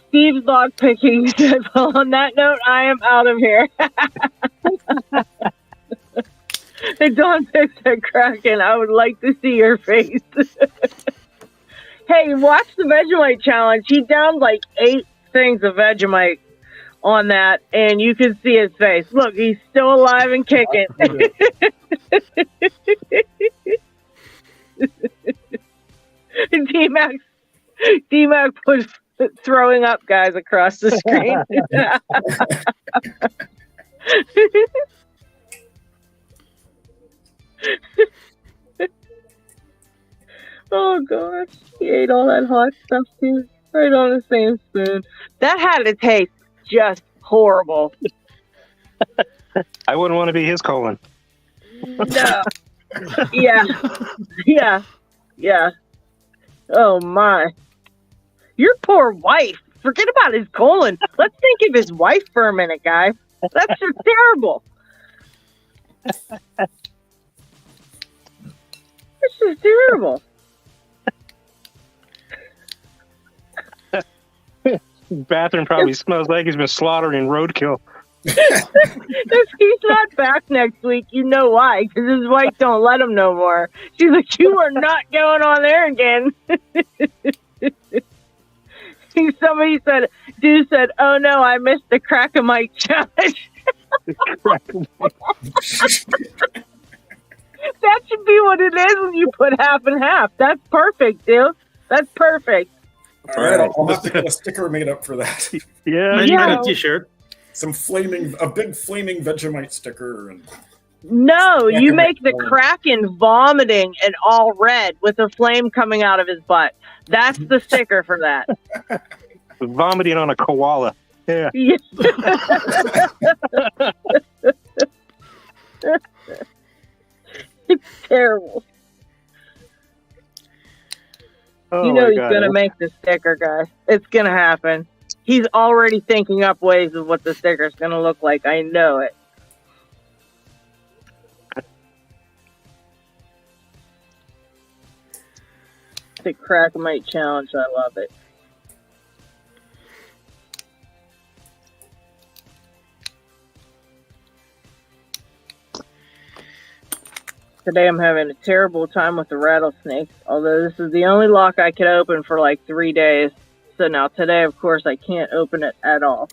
Steve's lockpicking said, well, on that note, I am out of here. And Don picks a Kraken. I would like to see your face. Hey, watch the Vegemite challenge. He downed like 8 things of Vegemite on that, and you can see his face. Look, he's still alive and kicking. D-Mac was throwing up guys across the screen. Oh gosh, he ate all that hot stuff too, right on the same spoon. That had to taste just horrible. I wouldn't want to be his colon. No. Yeah. Oh my. Your poor wife. Forget about his colon. Let's think of his wife for a minute, guys. That's just terrible. That's just terrible. Bathroom probably smells like he's been slaughtering roadkill. If he's not back next week, you know why? Because his wife don't let him no more. She's like, you are not going on there again. Somebody said, dude said, oh no, I missed the Crack-A-Mite challenge. That should be what it is when you put half and half. That's perfect, dude. That's perfect. All right, I'll have to get a sticker made up for that. Yeah. And a t-shirt. A big flaming Vegemite sticker. And No, you make the Kraken vomiting and all red with a flame coming out of his butt. That's the sticker for that. Vomiting on a koala. Yeah. It's terrible. Oh, you know he's God. going to make the sticker, guys. It's going to happen. He's already thinking up ways of what the sticker's going to look like. I know it. The Crack-A-Mite challenge. I love it. Today I'm having a terrible time with the rattlesnakes, although this is the only lock I could open for like 3 days. So now today, of course, I can't open it at all.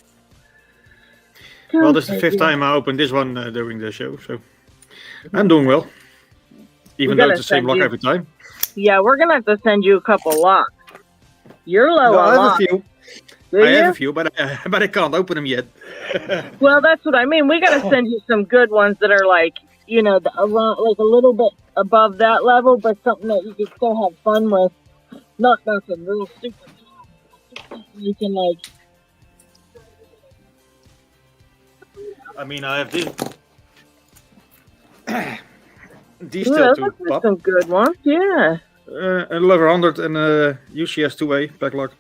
Well, this is the 5th time I opened this one during the show, so I'm doing well. Even though it's the same lock every time. Yeah, we're going to have to send you a couple locks. You're low No, on I have locks. a few. I have a few, but I can't open them yet. Well, that's what I mean. We got to send you some good ones that are like, you know, around, like a little bit above that level, but something that you can still have fun with. Not nothing real super. You can like. I mean, I have these. These Ooh, still those two look like pop. some good ones. Yeah. A lever 100 and a UCS 2A backlock.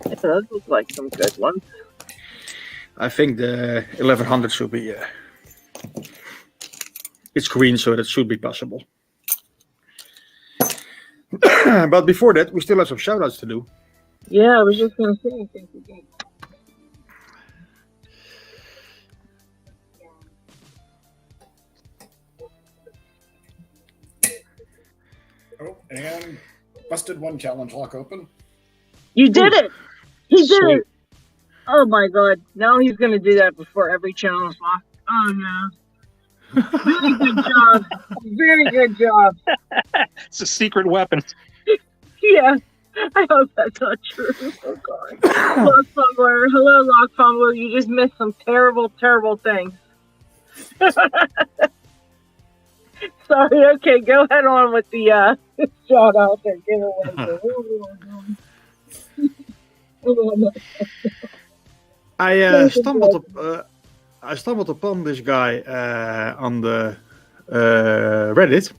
Yeah, those look like some good ones. I think the 1100 should be. It's green, so that should be possible. But before that, we still have some shoutouts to do. Yeah, I was just gonna say. I think we did. Oh, and busted one challenge lock open. You did it! He did Sweet. it! Oh my god. Now he's gonna do that before every challenge lock. Oh no. Very good job. Very good job. It's a secret weapon. Yeah. I hope that's not true. Oh god. Lock Fumbler. Hello, Lock Fumbler. You just missed some terrible, terrible things. Sorry, okay, go ahead on with the shout out and giveaway. I stumbled upon this guy on the Reddit,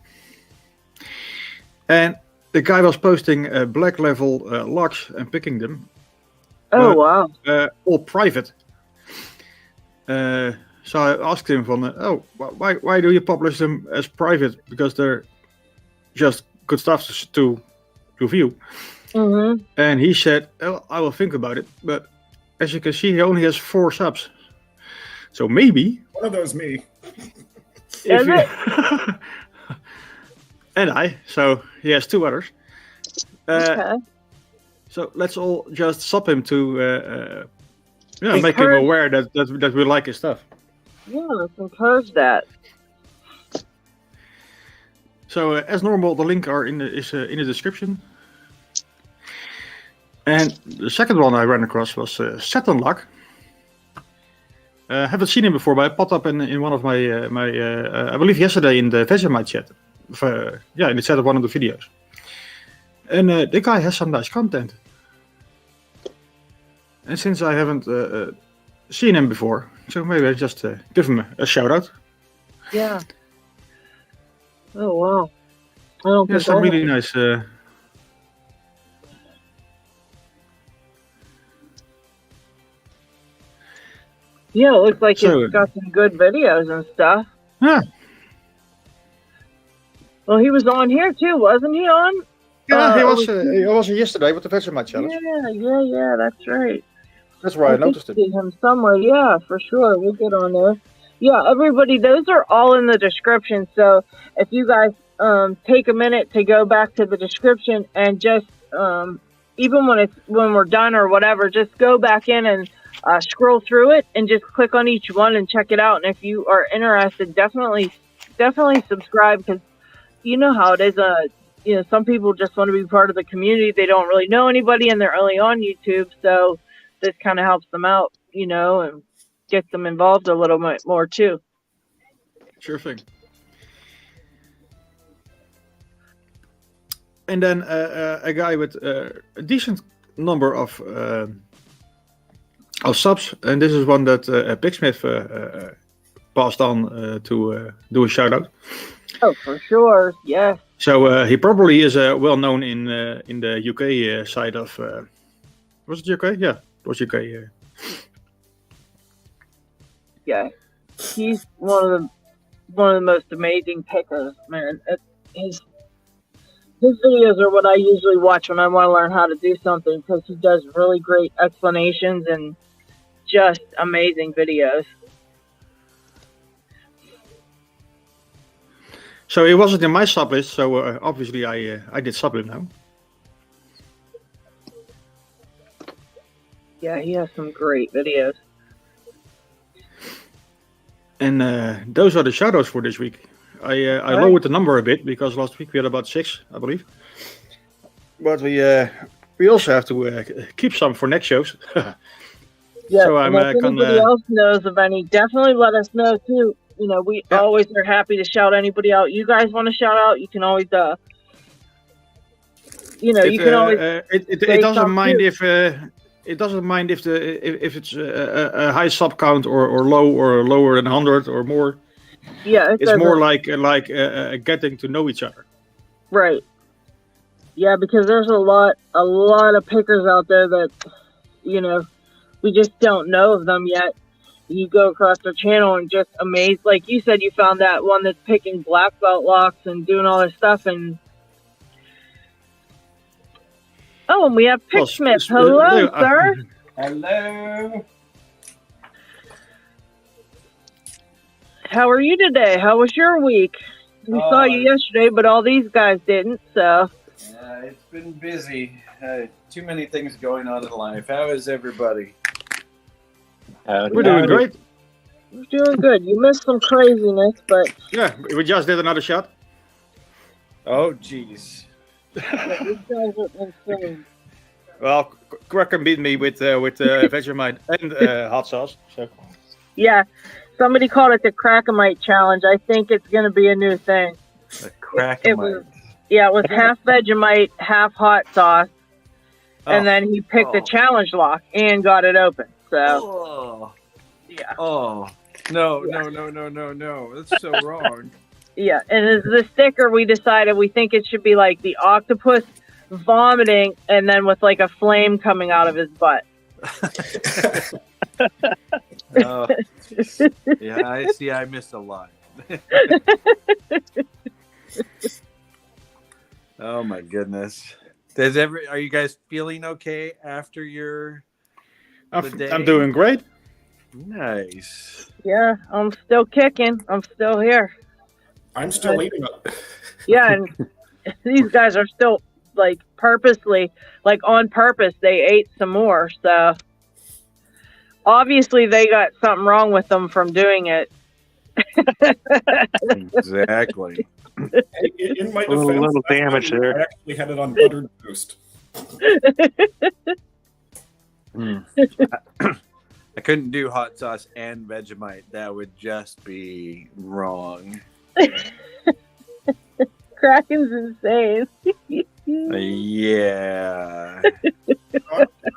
and the guy was posting black level locks and picking them. Oh wow! All private. So I asked him why do you publish them as private? Because they're just good stuff to view. Mm-hmm. And he said, oh, I will think about it. But as you can see, he only has 4 subs. So maybe... One of those me. Is it? And I. So he has 2 others. Okay. So let's all just sub him to make him Encourage- aware that we like his stuff. Yeah, let's encourage that. So as normal, the link is in the description. And the second one I ran across was Saturn Lock. Haven't seen him before, but I popped up in one of my I believe yesterday in the Vegemite chat. In the chat of one of the videos. And the guy has some nice content. And since I haven't seen him before, so maybe I just give him a shout out. Yeah. Oh wow! I don't He has think some I really nice. Yeah, it looks like So- it's got some good videos and stuff. Yeah. Well, he was on here too, wasn't he? On? Yeah, he Oh, was yesterday with the Vegemite challenge. Yeah, that's right. That's where I think noticed it. see him somewhere. Yeah, for sure. We'll get on there. Yeah, everybody, those are all in the description. So if you guys take a minute to go back to the description and just even when we're done or whatever, just go back in and scroll through it and just click on each one and check it out. And if you are interested, definitely subscribe, because you know how it is. Some people just want to be part of the community. They don't really know anybody and they're only on YouTube. So this kind of helps them out, and gets them involved a little bit more too. Sure thing. And then a guy with a decent number of subs, and this is one that Pigsmith passed on to do a shout out. Oh, for sure. Yes. So he probably is well known in the UK side of. Was it UK? Yeah, it was UK. Yeah. He's one of the most amazing pickers, man. His videos are what I usually watch when I want to learn how to do something, because he does really great explanations and just amazing videos. So he wasn't in my sub list, so obviously I did sub him now. Yeah, he has some great videos. And those are the shoutouts for this week. I lowered the number a bit because last week we had about 6, I believe. But we also have to keep some for next shows. Yeah, So and if anybody else knows of any, definitely let us know too. We always are happy to shout anybody out. You guys want to shout out? You can always, you can always. It doesn't mind if it doesn't mind if it's a high sub count or low or lower than 100 or more. Yeah, It's more like getting to know each other. Right. Yeah, because there's a lot of pickers out there that, we just don't know of them yet. you go across their channel and just amazed. Like you said, you found that one that's picking black belt locks and doing all this stuff. And oh, and we have Picksmith. Hello, sir. Hello. How are you today? How was your week? We saw you yesterday, but all these guys didn't. So It's been busy. Too many things going on in life. How is everybody? We're doing great. we're doing good. You missed some craziness, but Yeah, we just did another shot. Oh, jeez. these guys are insane. Well, Cracker beat me with Vegemite and hot sauce. So Yeah, somebody called it the Crackemite challenge. I think it's going to be a new thing. The It was, Crackemite. yeah, it was half Vegemite, half hot sauce, and then he picked the challenge lock and got it open. So Oh. yeah, Oh. No. That's so wrong. yeah. And as the sticker, we decided we think it should be like the octopus vomiting, and then with like a flame coming out of his butt. Oh. Yeah, I see. I missed a lot. Oh my goodness. Are you guys feeling okay after your the day? I'm doing great. Nice. Yeah, I'm still kicking. I'm still here. I'm still eating it. Yeah, and these guys are still like purposely, like on purpose, they ate some more. So obviously they got something wrong with them from doing it. Exactly. In my A little defense, damage there. I actually had it on buttered toast. I couldn't do hot sauce and Vegemite. That would just be wrong. Kraken's insane. Yeah.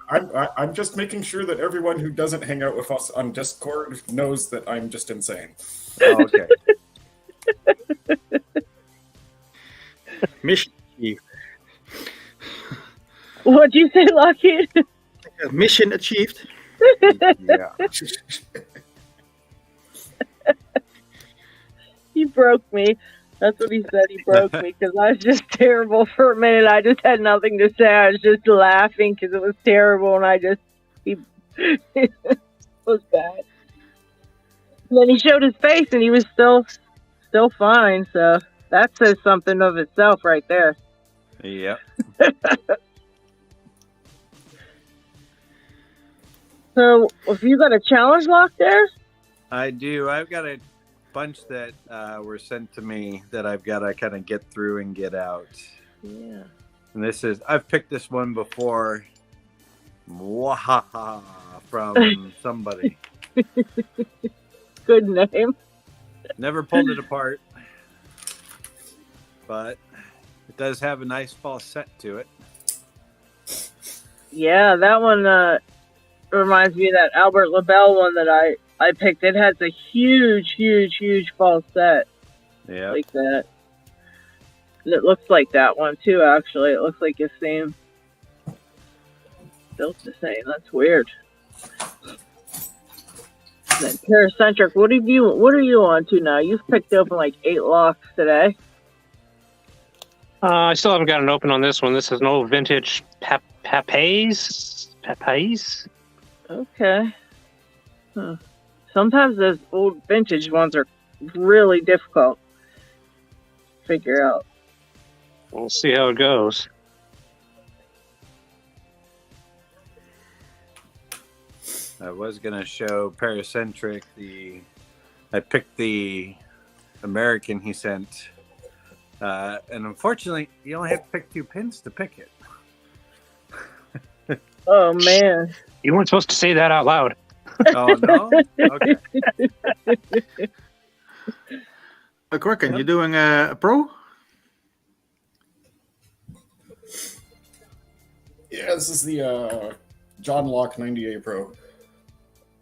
I'm just making sure that everyone who doesn't hang out with us on Discord knows that I'm just insane. Okay. Mission achieved. What'd you say, Lucky? Mission achieved. Yeah. He broke me. That's what he said. He broke me because I was just terrible for a minute. I just had nothing to say. I was just laughing because it was terrible, and it was bad. And then he showed his face, and he was still fine. So that says something of itself, right there. Yep. So, if you got a challenge lock there, I do. I've got a bunch that were sent to me that I've got to kind of get through and get out. yeah. And I've picked this one before. Mwahaha, from somebody. Good name. Never pulled it apart, but it does have a nice false set to it. Yeah, that one reminds me of that Albert LaBelle one that I picked. It has a huge false set Yeah. like that. And it looks like that one too, actually. It looks like the same. Built the same. That's weird. Then Paracentric, what are you on to now? You've picked open like 8 locks today. I still haven't got an open on this one. This is an old vintage Papais. Okay. Huh. Sometimes those old vintage ones are really difficult to figure out. We'll see how it goes. I was going to show Paracentric I picked the American he sent. And unfortunately, you only have to pick 2 pins to pick it. Oh, man. You weren't supposed to say that out loud. Oh, no? Okay. Kraken, you doing a pro? Yeah, this is the John Locke 90A Pro.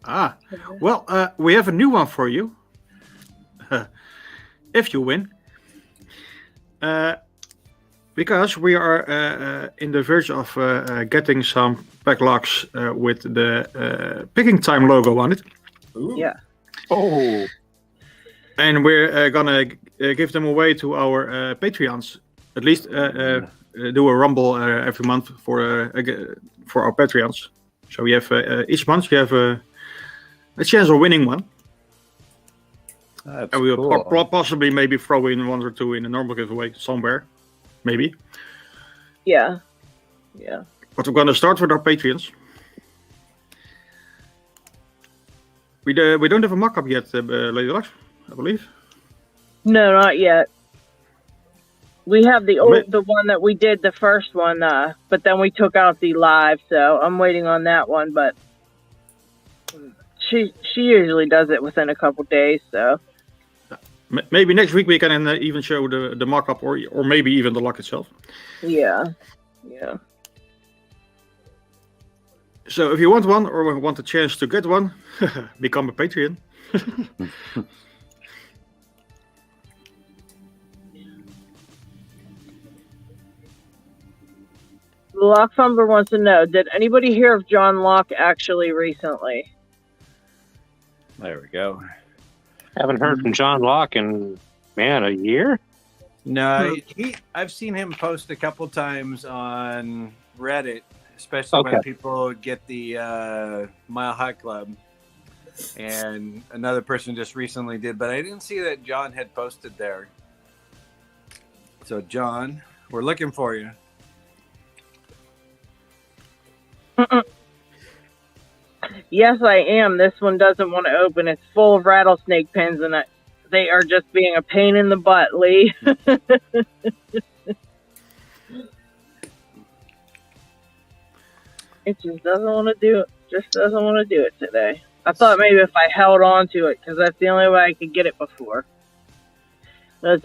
Ah, well, we have a new one for you. If you win. Because we are in the verge of getting some pack locks with the picking time logo on it. Ooh. Yeah. Oh, And we're gonna give them away to our Patreons. At least do a rumble every month for our Patreons. So we have each month you have a chance of winning one. That's And we'll cool. possibly maybe throw in one or two in a normal giveaway somewhere, maybe. Yeah. Yeah. But we're gonna start with our Patreons. We don't have a mock-up yet, LadyLocks, I believe. No, not yet. We have the one that we did the first one, but then we took out the live, so I'm waiting on that one. But she usually does it within a couple days, so Maybe next week we can even show the mock-up or maybe even the lock itself. yeah. So if you want one or want a chance to get one, become a Patreon. Lock Thumber wants to know, did anybody hear of John Locke actually recently? There we go. haven't heard from John Locke in, man, a year? No, I've seen him post a couple times on Reddit, especially when people get the Mile High Club. And another person just recently did, but I didn't see that John had posted there. So, John, we're looking for you. Yes, I am. This one doesn't want to open. It's full of rattlesnake pins, and they are just being a pain in the butt, Lee. It just doesn't want to do it. Just doesn't want to do it today. I thought maybe if I held on to it, because that's the only way I could get it before. That's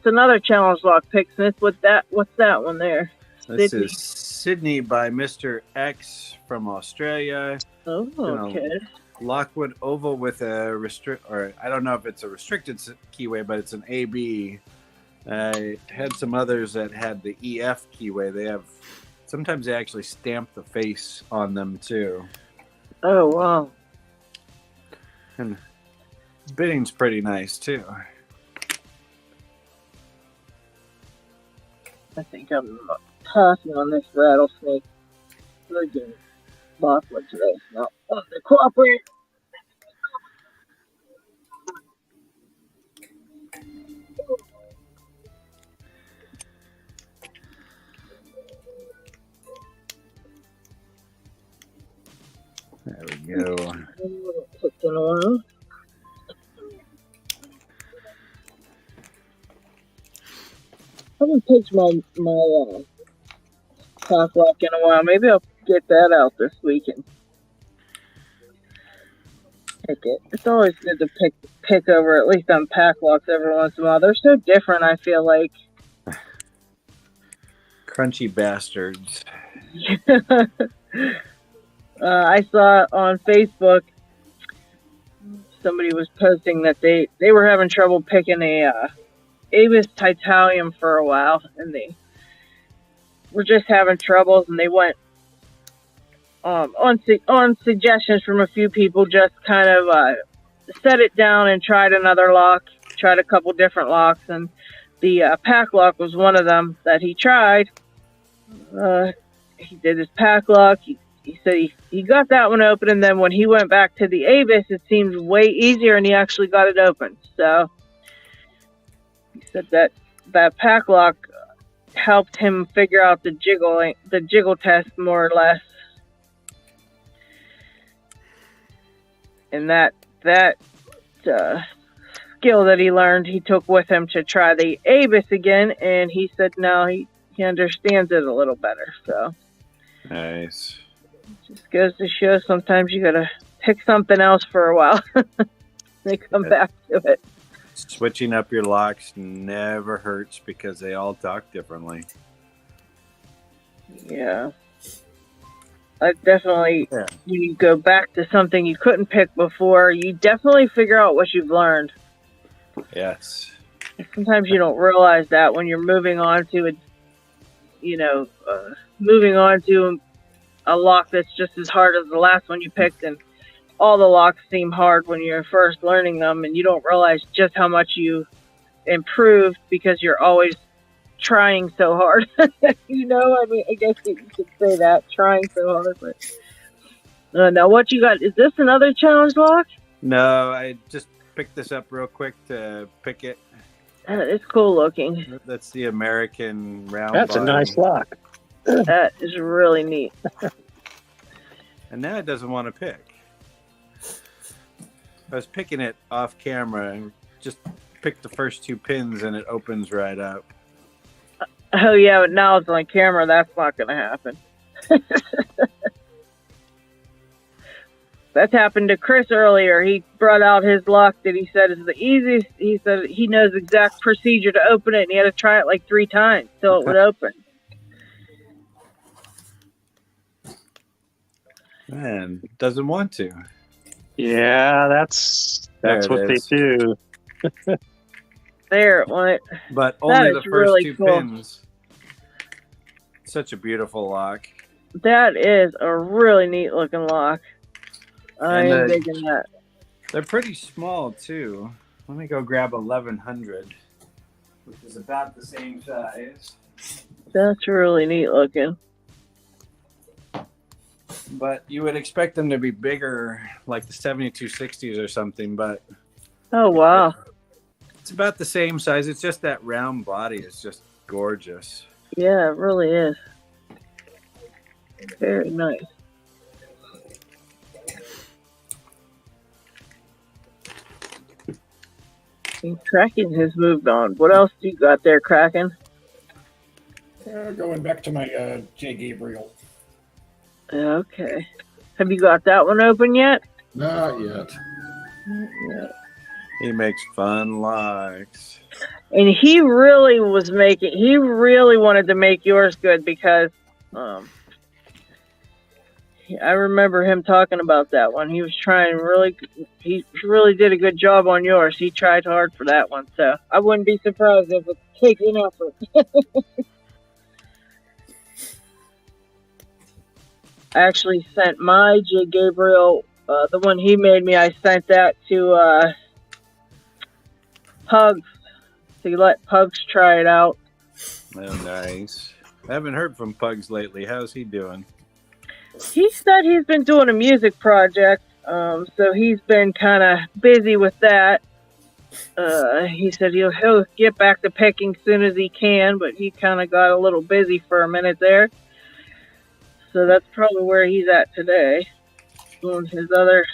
another challenge lock pick, Smith. What's that one there? This is Sydney by Mr. X from Australia. Oh, okay. Lockwood Oval with a I don't know if it's a restricted keyway, but it's an AB. I had some others that had the EF keyway. Sometimes they actually stamp the face on them too. Oh, wow. And bidding's pretty nice too. I think I'm passing on this rattlesnake. Friggin' Lockwood today. No, to cooperate. There we go. I haven't picked my pack lock in a while. Maybe I'll get that out this weekend. Pick it. It's always good to pick over at least on pack locks every once in a while. They're so different, I feel like. Crunchy bastards. I saw on Facebook somebody was posting that they were having trouble picking a Avis Titanium for a while, and they were just having troubles, and they went on suggestions from a few people, just kind of set it down and tried another lock, tried a couple different locks, and the pack lock was one of them that he tried. He did his pack lock. He said he got that one open, and then when he went back to the Avis, it seemed way easier, and he actually got it open. So he said that pack lock helped him figure out the jiggle test more or less, and that skill that he learned, he took with him to try the Avis again, and he said now he understands it a little better. So nice. Just goes to show sometimes you gotta pick something else for a while. They come back to it. Switching up your locks never hurts because they all talk differently. Yeah. I definitely, when you go back to something you couldn't pick before, you definitely figure out what you've learned. Yes. Sometimes you don't realize that when you're moving on to a lock that's just as hard as the last one you picked, and all the locks seem hard when you're first learning them, and you don't realize just how much you improved because you're always trying so hard. You know, I mean, I guess you could say that, trying so hard. But now, what you got? Is this another challenge lock? No, I just picked this up real quick to pick it. It's cool looking. That's the American round. That's a bottom. nice lock. That is really neat. And now it doesn't want to pick. I was picking it off camera and just picked the first 2 pins and it opens right up. Oh yeah, but now it's on camera. That's not going to happen. That happened to Chris earlier. He brought out his lock that he said is the easiest. He said he knows exact procedure to open it, and he had to try it like 3 times till it would open. Man, doesn't want to. Yeah, that's what they do. There it went. But only is the first really 2 cool. pins. Such a beautiful lock. That is a really neat looking lock. I And, am digging that. They're pretty small too. Let me go grab 1100, which is about the same size. That's really neat looking. But you would expect them to be bigger, like the 7260s or something, but Oh wow. it's about the same size. It's just that round body is just gorgeous. Yeah, it really is. Very nice. And Kraken has moved on. What else do you got there, Kraken? Going back to my J. Gabriel. Okay. Have you got that one open yet? Not yet. Yeah. He makes fun locks. And he really wanted to make yours good because I remember him talking about that one. He was trying he really did a good job on yours. He tried hard for that one, so I wouldn't be surprised if it's taking effort. I actually sent my J. Gabriel, the one he made me, I sent that to Pugs to let Pugs try it out. Oh, nice. I haven't heard from Pugs lately. How's he doing? He said he's been doing a music project, so he's been kind of busy with that. He said he'll get back to picking as soon as he can, but he kind of got a little busy for a minute there. So that's probably where he's at today, doing his other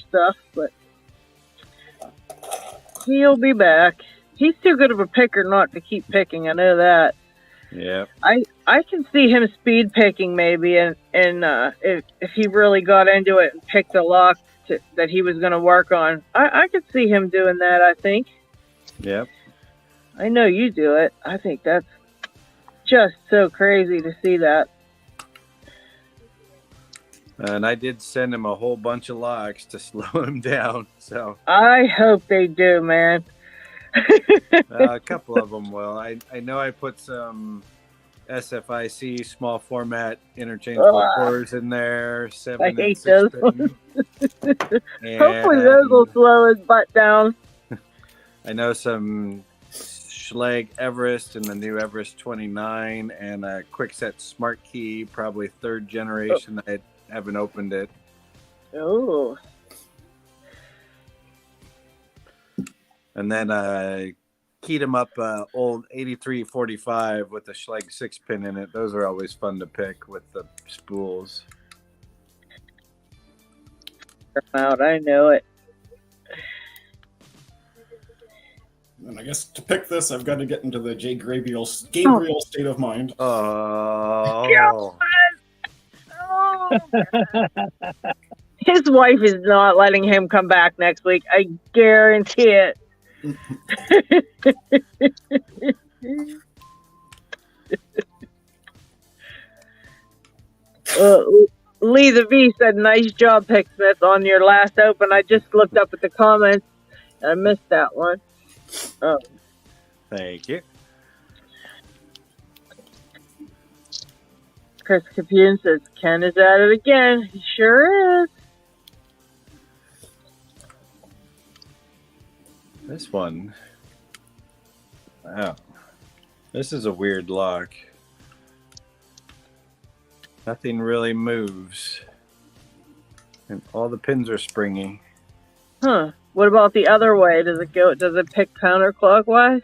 stuff, but he'll be back. He's too good of a picker not to keep picking, I know that. Yeah. I can see him speed picking maybe, and if he really got into it and picked a lock that he was going to work on, I could see him doing that, I think. Yep. I know you do it. I think that's just so crazy to see that. And I did send him a whole bunch of locks to slow him down. So I hope they do, man. a couple of them will. I know I put some SFIC small format interchangeable cores in there. 7 I and hate 6 those pin. Hopefully those will slow his butt down. I know some Schlage Everest and the new Everest 29 and a Quickset Smart Key, probably 3rd generation. I haven't opened it. Oh. And then I keyed them up old 8345 with the Schlage 6 pin in it. Those are always fun to pick with the spools. Out, I know it. And I guess to pick this, I've got to get into the J. Gabriel state of mind. Oh. His wife is not letting him come back next week. I guarantee it. Lee the V said, "Nice job, Picksmith, on your last open." I just looked up at the comments. And I missed that one. Thank you. Chris Capuan says, "Ken is at it again." He sure is. This one. Wow. This is a weird lock. Nothing really moves. And all the pins are springy. Huh. What about the other way? Does it pick counterclockwise?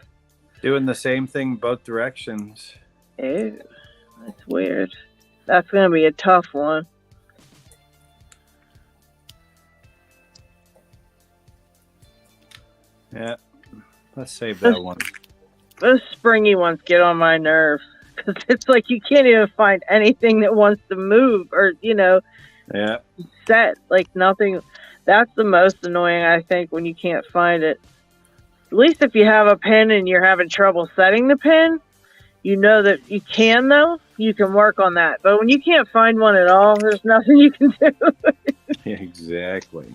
Doing the same thing both directions. Ew. That's weird. That's going to be a tough one. Yeah. Let's save that one. Those springy ones get on my nerves. Because it's like you can't even find anything that wants to move or, Yeah. set. Like nothing. That's the most annoying, I think, when you can't find it. At least if you have a pin and you're having trouble setting the pin, you know that you can, though. You can work on that. But when you can't find one at all, there's nothing you can do. Yeah, exactly.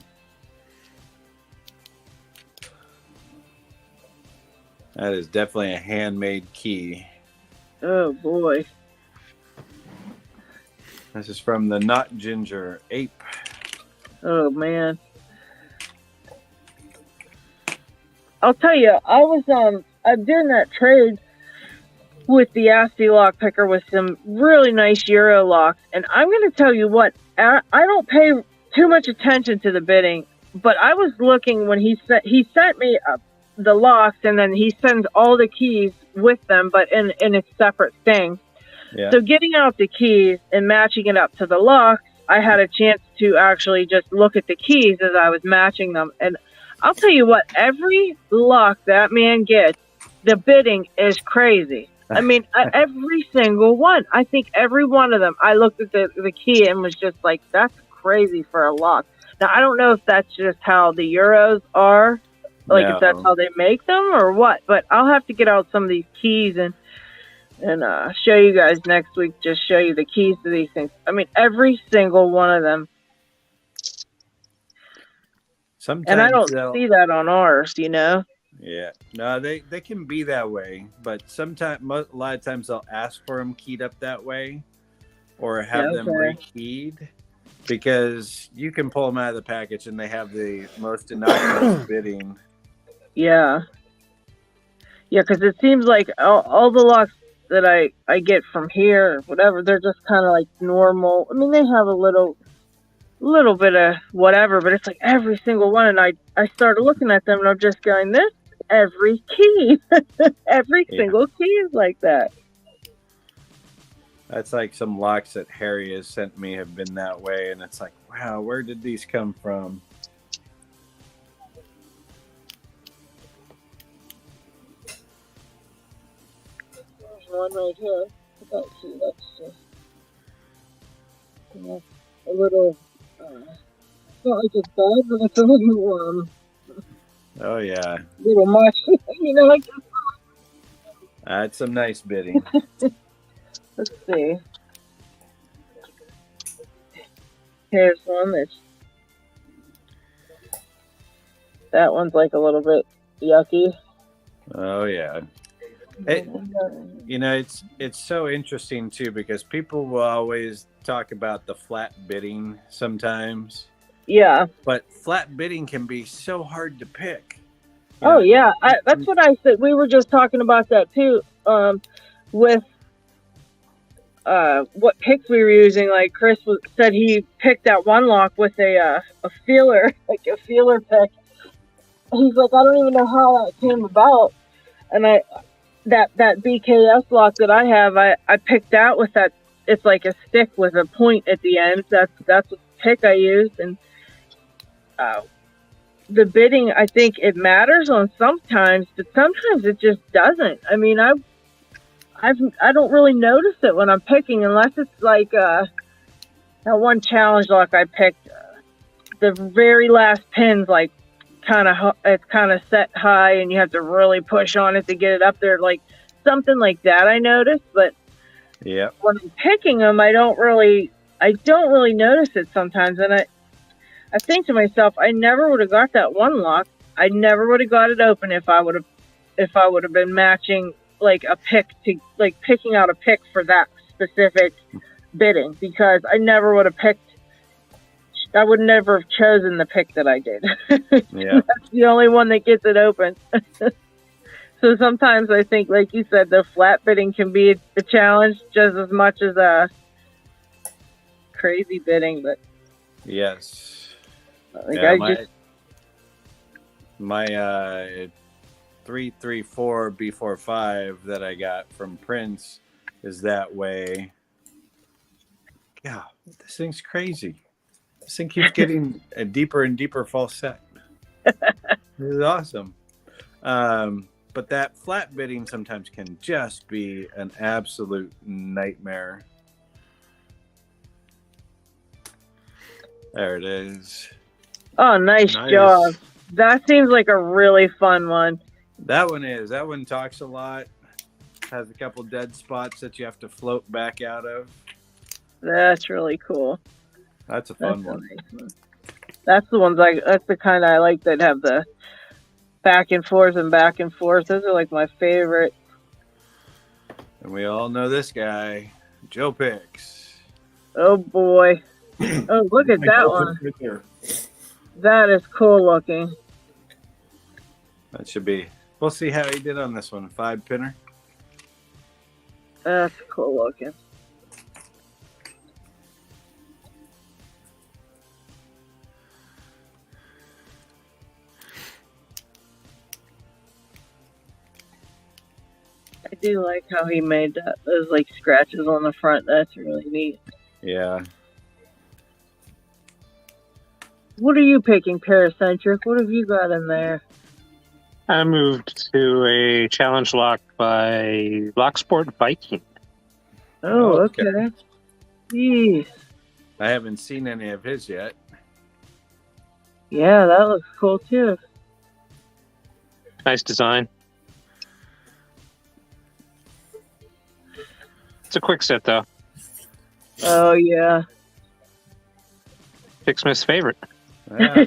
That is definitely a handmade key. Oh, boy. This is from the Not Ginger Ape. Oh, man. I'll tell you, I'm doing that trade with the Asti lock picker with some really nice Euro locks. And I'm going to tell you what, I don't pay too much attention to the bidding, but I was looking when he sent me the locks, and then he sends all the keys with them, but in a separate thing. Yeah. So getting out the keys and matching it up to the locks, I had a chance to actually just look at the keys as I was matching them. And I'll tell you what, every lock that man gets, the bidding is crazy. I mean, every single one. I think every one of them, I looked at the key and was just like, that's crazy for a lock. Now, I don't know if that's just how the Euros are, like if that's how they make them or what, but I'll have to get out some of these keys and show you guys next week, just show you the keys to these things. I mean, every single one of them. Sometimes and I don't see that on ours, Yeah. No, they can be that way, but sometimes, a lot of times they'll ask for them keyed up that way or have them rekeyed because you can pull them out of the package and they have the most innocuous bidding. Yeah. Yeah, because it seems like all the locks that I get from here, whatever, they're just kind of like normal. I mean, they have a little bit of whatever, but it's like every single one. And I started looking at them and I'm just going, this every key, every single key is like that. That's like some locks that Harry has sent me have been that way. And it's like, wow, where did these come from? One right here. Let's see, that's just a little, it's not like it's bad, but it's a little, oh yeah, little much, like. That's some nice bidding. Let's see. Here's one that one's like a little bit yucky. Oh yeah. It's so interesting too because people will always talk about the flat bidding sometimes. Yeah. But flat bidding can be so hard to pick. Oh yeah, that's what I said. We were just talking about that too. With what picks we were using. Like Chris said, he picked that one lock with a feeler, like a feeler pick. He's like, I don't even know how that came about, and that BKS lock that I have, I picked out with that. It's like a stick with a point at the end. That's the pick I used, and the bidding, I think it matters on sometimes, but sometimes it just doesn't. I mean, I don't really notice it when I'm picking unless it's like that one challenge lock I picked. The very last pin's like it's kind of set high and you have to really push on it to get it up there, like something like that I noticed. But yeah, when I'm picking them, I don't really notice it sometimes. And I think to myself, I never would have got that one lock. I never would have got it open if I would have been matching like a pick to like picking out a pick for that specific bidding, because I never would have picked I would never have chosen the pick that I did. Yeah. That's the only one that gets it open. So sometimes I think, like you said, the flat bidding can be a challenge just as much as crazy bidding. But Yes. like my 334 B45 that I got from Prince is that way. Yeah, this thing's crazy. This thing keeps getting a deeper and deeper false set. This is awesome. But that flat bidding sometimes can just be an absolute nightmare. There it is. Oh, nice job. That seems like a really fun one. That one is. That one talks a lot. Has a couple dead spots that you have to float back out of. That's really cool. That's a fun one. Nice one. That's the ones that's the kind I like that have the back and forth and back and forth. Those are like my favorite. And we all know this guy, Joe Picks. Oh boy. Oh, look at that one. Right there. That is cool looking. That should be. We'll see how he did on this one. 5-pinner. That's cool looking. I do like how he made those like scratches on the front. That's really neat. Yeah. What are you picking, Paracentric? What have you got in there? I moved to a challenge lock by Locksport Viking. Oh, Okay. okay. Jeez. I haven't seen any of his yet. Yeah, that looks cool too. Nice design. It's a quick set, though. Oh, yeah. Dick Smith's favorite. Yeah.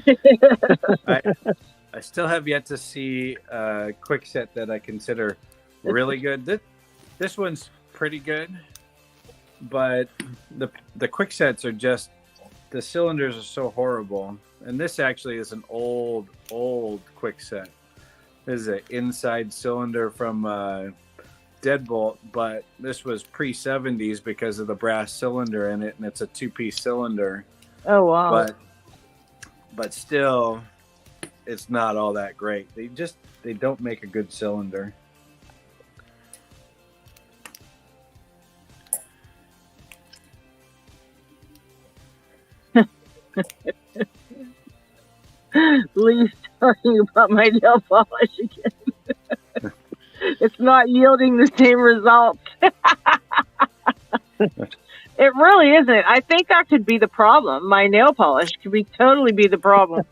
I still have yet to see a quick set that I consider really good. This one's pretty good, but the quick sets are just, the cylinders are so horrible. And this actually is an old quick set. This is an inside cylinder from Deadbolt, but this was pre-70s because of the brass cylinder in it, and it's a 2-piece cylinder. Oh, wow. But still, it's not all that great. They don't make a good cylinder. Lee's talking about my nail polish again. It's not yielding the same results. It really isn't. I think that could be the problem. My nail polish could totally be the problem.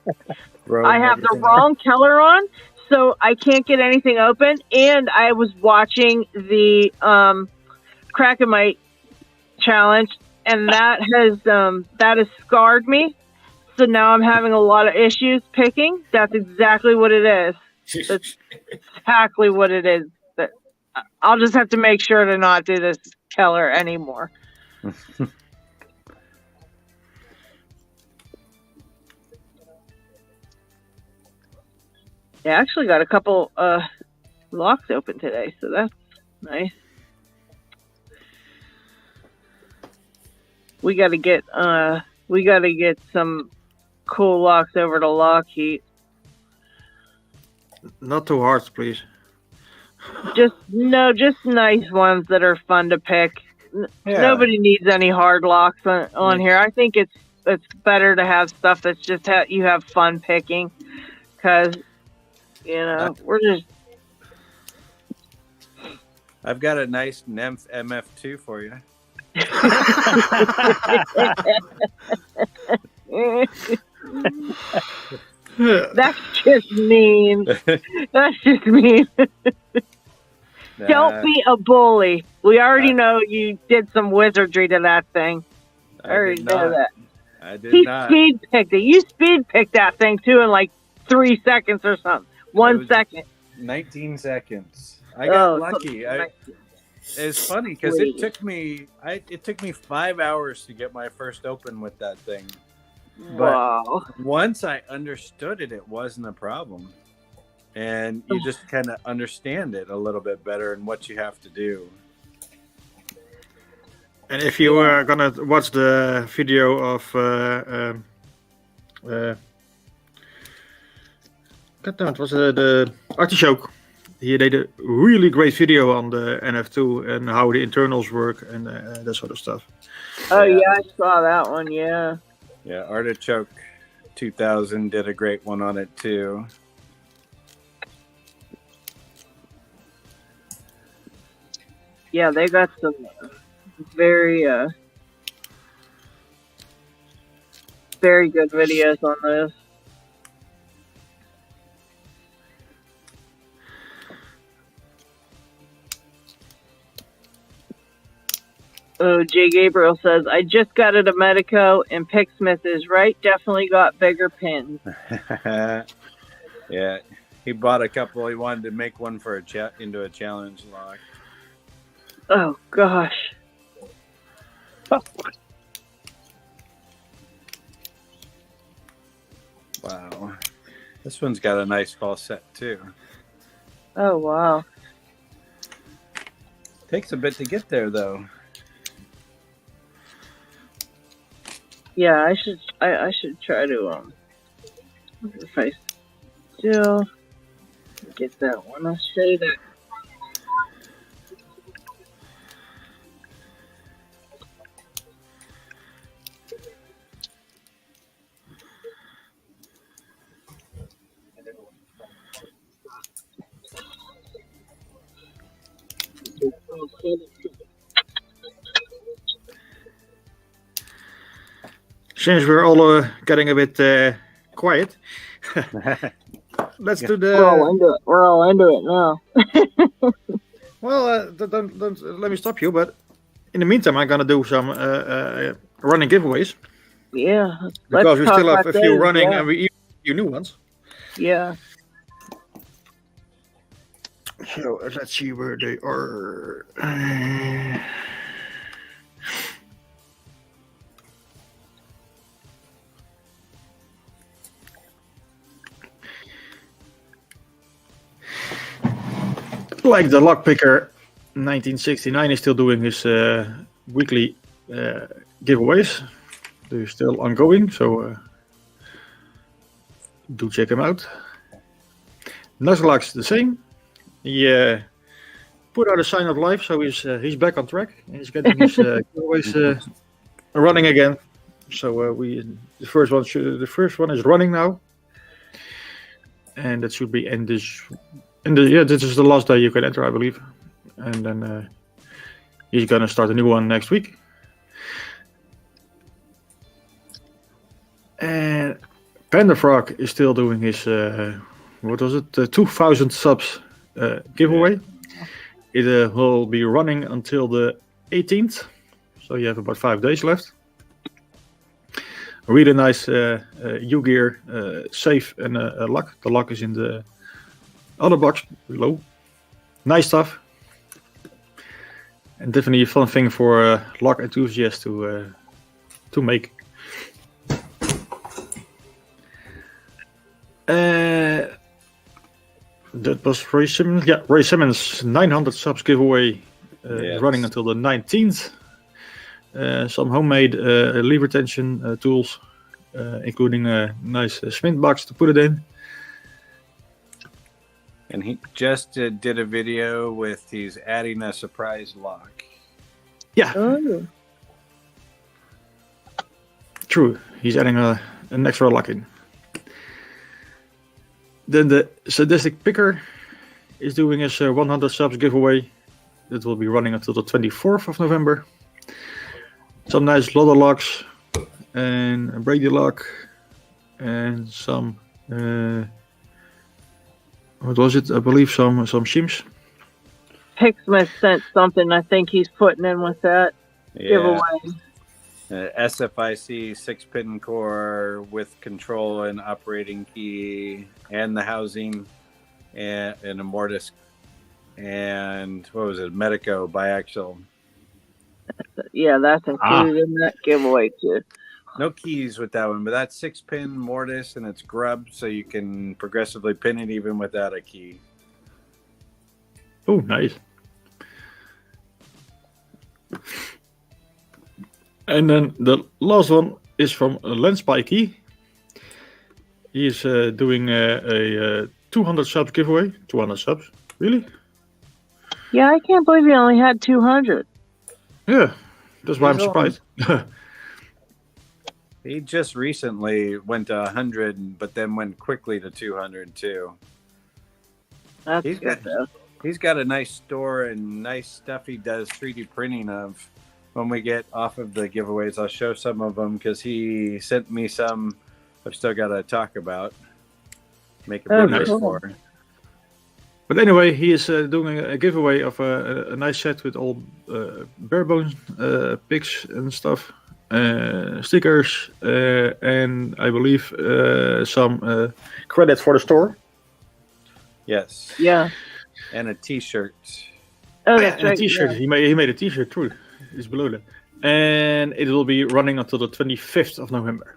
I have the wrong color on, so I can't get anything open. And I was watching the Crackemite challenge, and that has scarred me. So now I'm having a lot of issues picking. That's exactly what it is. That's exactly what it is. But I'll just have to make sure to not do this color anymore. I actually got a couple locks open today, so that's nice. We got to get some cool locks over to LockHeat. Not too hard, please. Just nice ones that are fun to pick. Yeah. Nobody needs any hard locks on here. I think it's better to have stuff that's just you have fun picking, because we're just. I've got a nice Nymph MF2 for you. That's just mean. That's just mean. Don't be a bully. We already know you did some wizardry to that thing. I already know that. I did He not. speed picked it. You speed picked that thing too in like 3 seconds or something. 1 second. 19 seconds. I got lucky. Like, It's funny because it took me 5 hours to get my first open with that thing. But Wow. once I understood it, it wasn't a problem. And you just kind of understand it a little bit better and what you have to do. And if you are gonna watch the video of it was the Artichoke. He did a really great video on the NF2 and how the internals work and that sort of stuff. Oh yeah, I saw that one. Yeah. Yeah, Artichoke 2000 did a great one on it too. Yeah, they got some very very good videos on this. Oh, Jay Gabriel says, I just got it a Medico and Picksmith is right. Definitely got bigger pins. Yeah, he bought a couple. He wanted to make one for into a challenge lock. Oh, gosh. Wow. This one's got a nice fall set too. Oh, wow. Takes a bit to get there though. Yeah, I should try to if I still get that one. I'll show you that. Since we're all getting a bit quiet, let's do the. We're all into it now. Well, don't let me stop you. But in the meantime, I'm gonna do some running giveaways. Yeah. Because we still have a few those, running, yeah. and we even have a few new ones. Yeah. So let's see where they are. Like the Lockpicker 1969 is still doing his weekly giveaways. They're still ongoing, so do check him out. LadyLocks the same. He put out a sign of life, so he's back on track. He's getting his giveaways running again. So the first one is running now, and that should be this is the last day you can enter, I believe, and then he's gonna start a new one next week. And Panda Frog is still doing his 2,000 subs giveaway. It will be running until the 18th, so you have about 5 days left. Really nice U-gear, safe, and a lock. The lock is in the other box below. Nice stuff, and definitely a fun thing for lock enthusiasts to make. That was Ray Simmons. Yeah, Ray Simmons 900 subs giveaway running until the 19th. Some homemade lever tension tools, including a nice cement box to put it in. And he just did a video with he's adding a surprise lock. Yeah. Oh. True. He's adding an extra lock in. Then the Sadistic Picker is doing his 100 subs giveaway. That will be running until the 24th of November. Some nice LadyLocks and a LadyLock and some what was it? I believe some shims. Picksmith sent something. I think he's putting in with that giveaway. SFIC 6-pin core with control and operating key and the housing and a mortise and what was it? Medico biaxial. Yeah, that's included in that giveaway too. No keys with that one, but that's 6-pin mortise and it's grubbed, so you can progressively pin it even without a key. Oh, nice. And then the last one is from Lens Pikey. He is doing a 200 subs giveaway. 200 subs? Really? Yeah, I can't believe he only had 200. Yeah, that's why I'm surprised. He just recently went to 100, but then went quickly to 200 too. That's He's good, though. He's got a nice store and nice stuff he does 3D printing of. When we get off of the giveaways, I'll show some of them because he sent me some I've still got to talk about. Make a video for. But anyway, he is doing a giveaway of a nice set with all bare bones pics and stuff. Stickers and I believe some credits for the store. Yes. Yeah. And a t-shirt. Oh, that's right. A t-shirt. Yeah. He made a t-shirt too. It's below that. And it will be running until the 25th of November.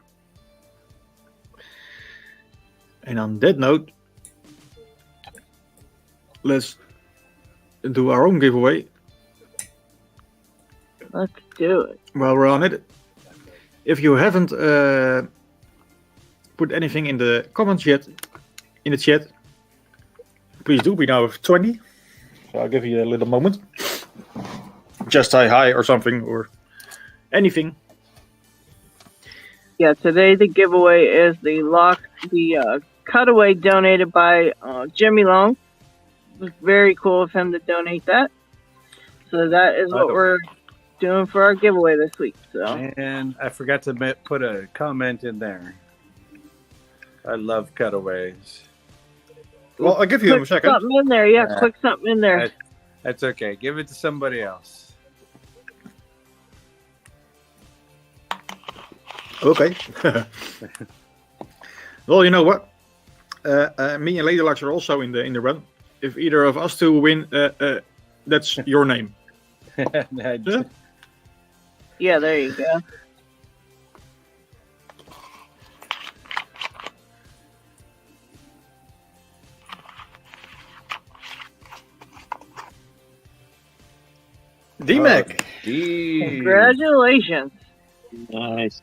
And on that note, let's do our own giveaway. Let's do it. While we're on it, if you haven't put anything in the comments yet, in the chat, please do. We now have 20. So I'll give you a little moment. Just say hi or something or anything. Yeah, today the giveaway is the cutaway donated by Jimmy Long. It was very cool of him to donate that. So that is what we're doing for our giveaway this week. So. And I forgot to put a comment in there. I love cutaways. Well, I'll give you a second. Something in there, yeah. Click something in there. That's okay. Give it to somebody else. Okay. Well, you know what? Me and Lady Locks are also in the run. If either of us two win, that's your name. Yeah, there you go. D-Mac. Congratulations. Nice.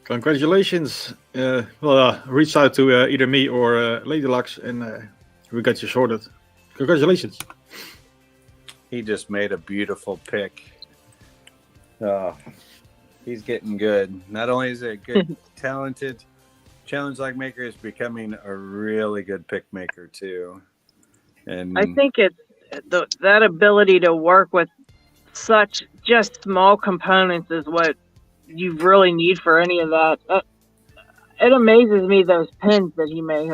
Congratulations. Reach out to either me or Lady Locks and we got you sorted. Congratulations. He just made a beautiful pick. Oh, he's getting good. Not only is he a good, talented challenge lock maker, he's becoming a really good pick maker too. And I think it's that ability to work with such just small components is what you really need for any of that. It amazes me, those pins that he made.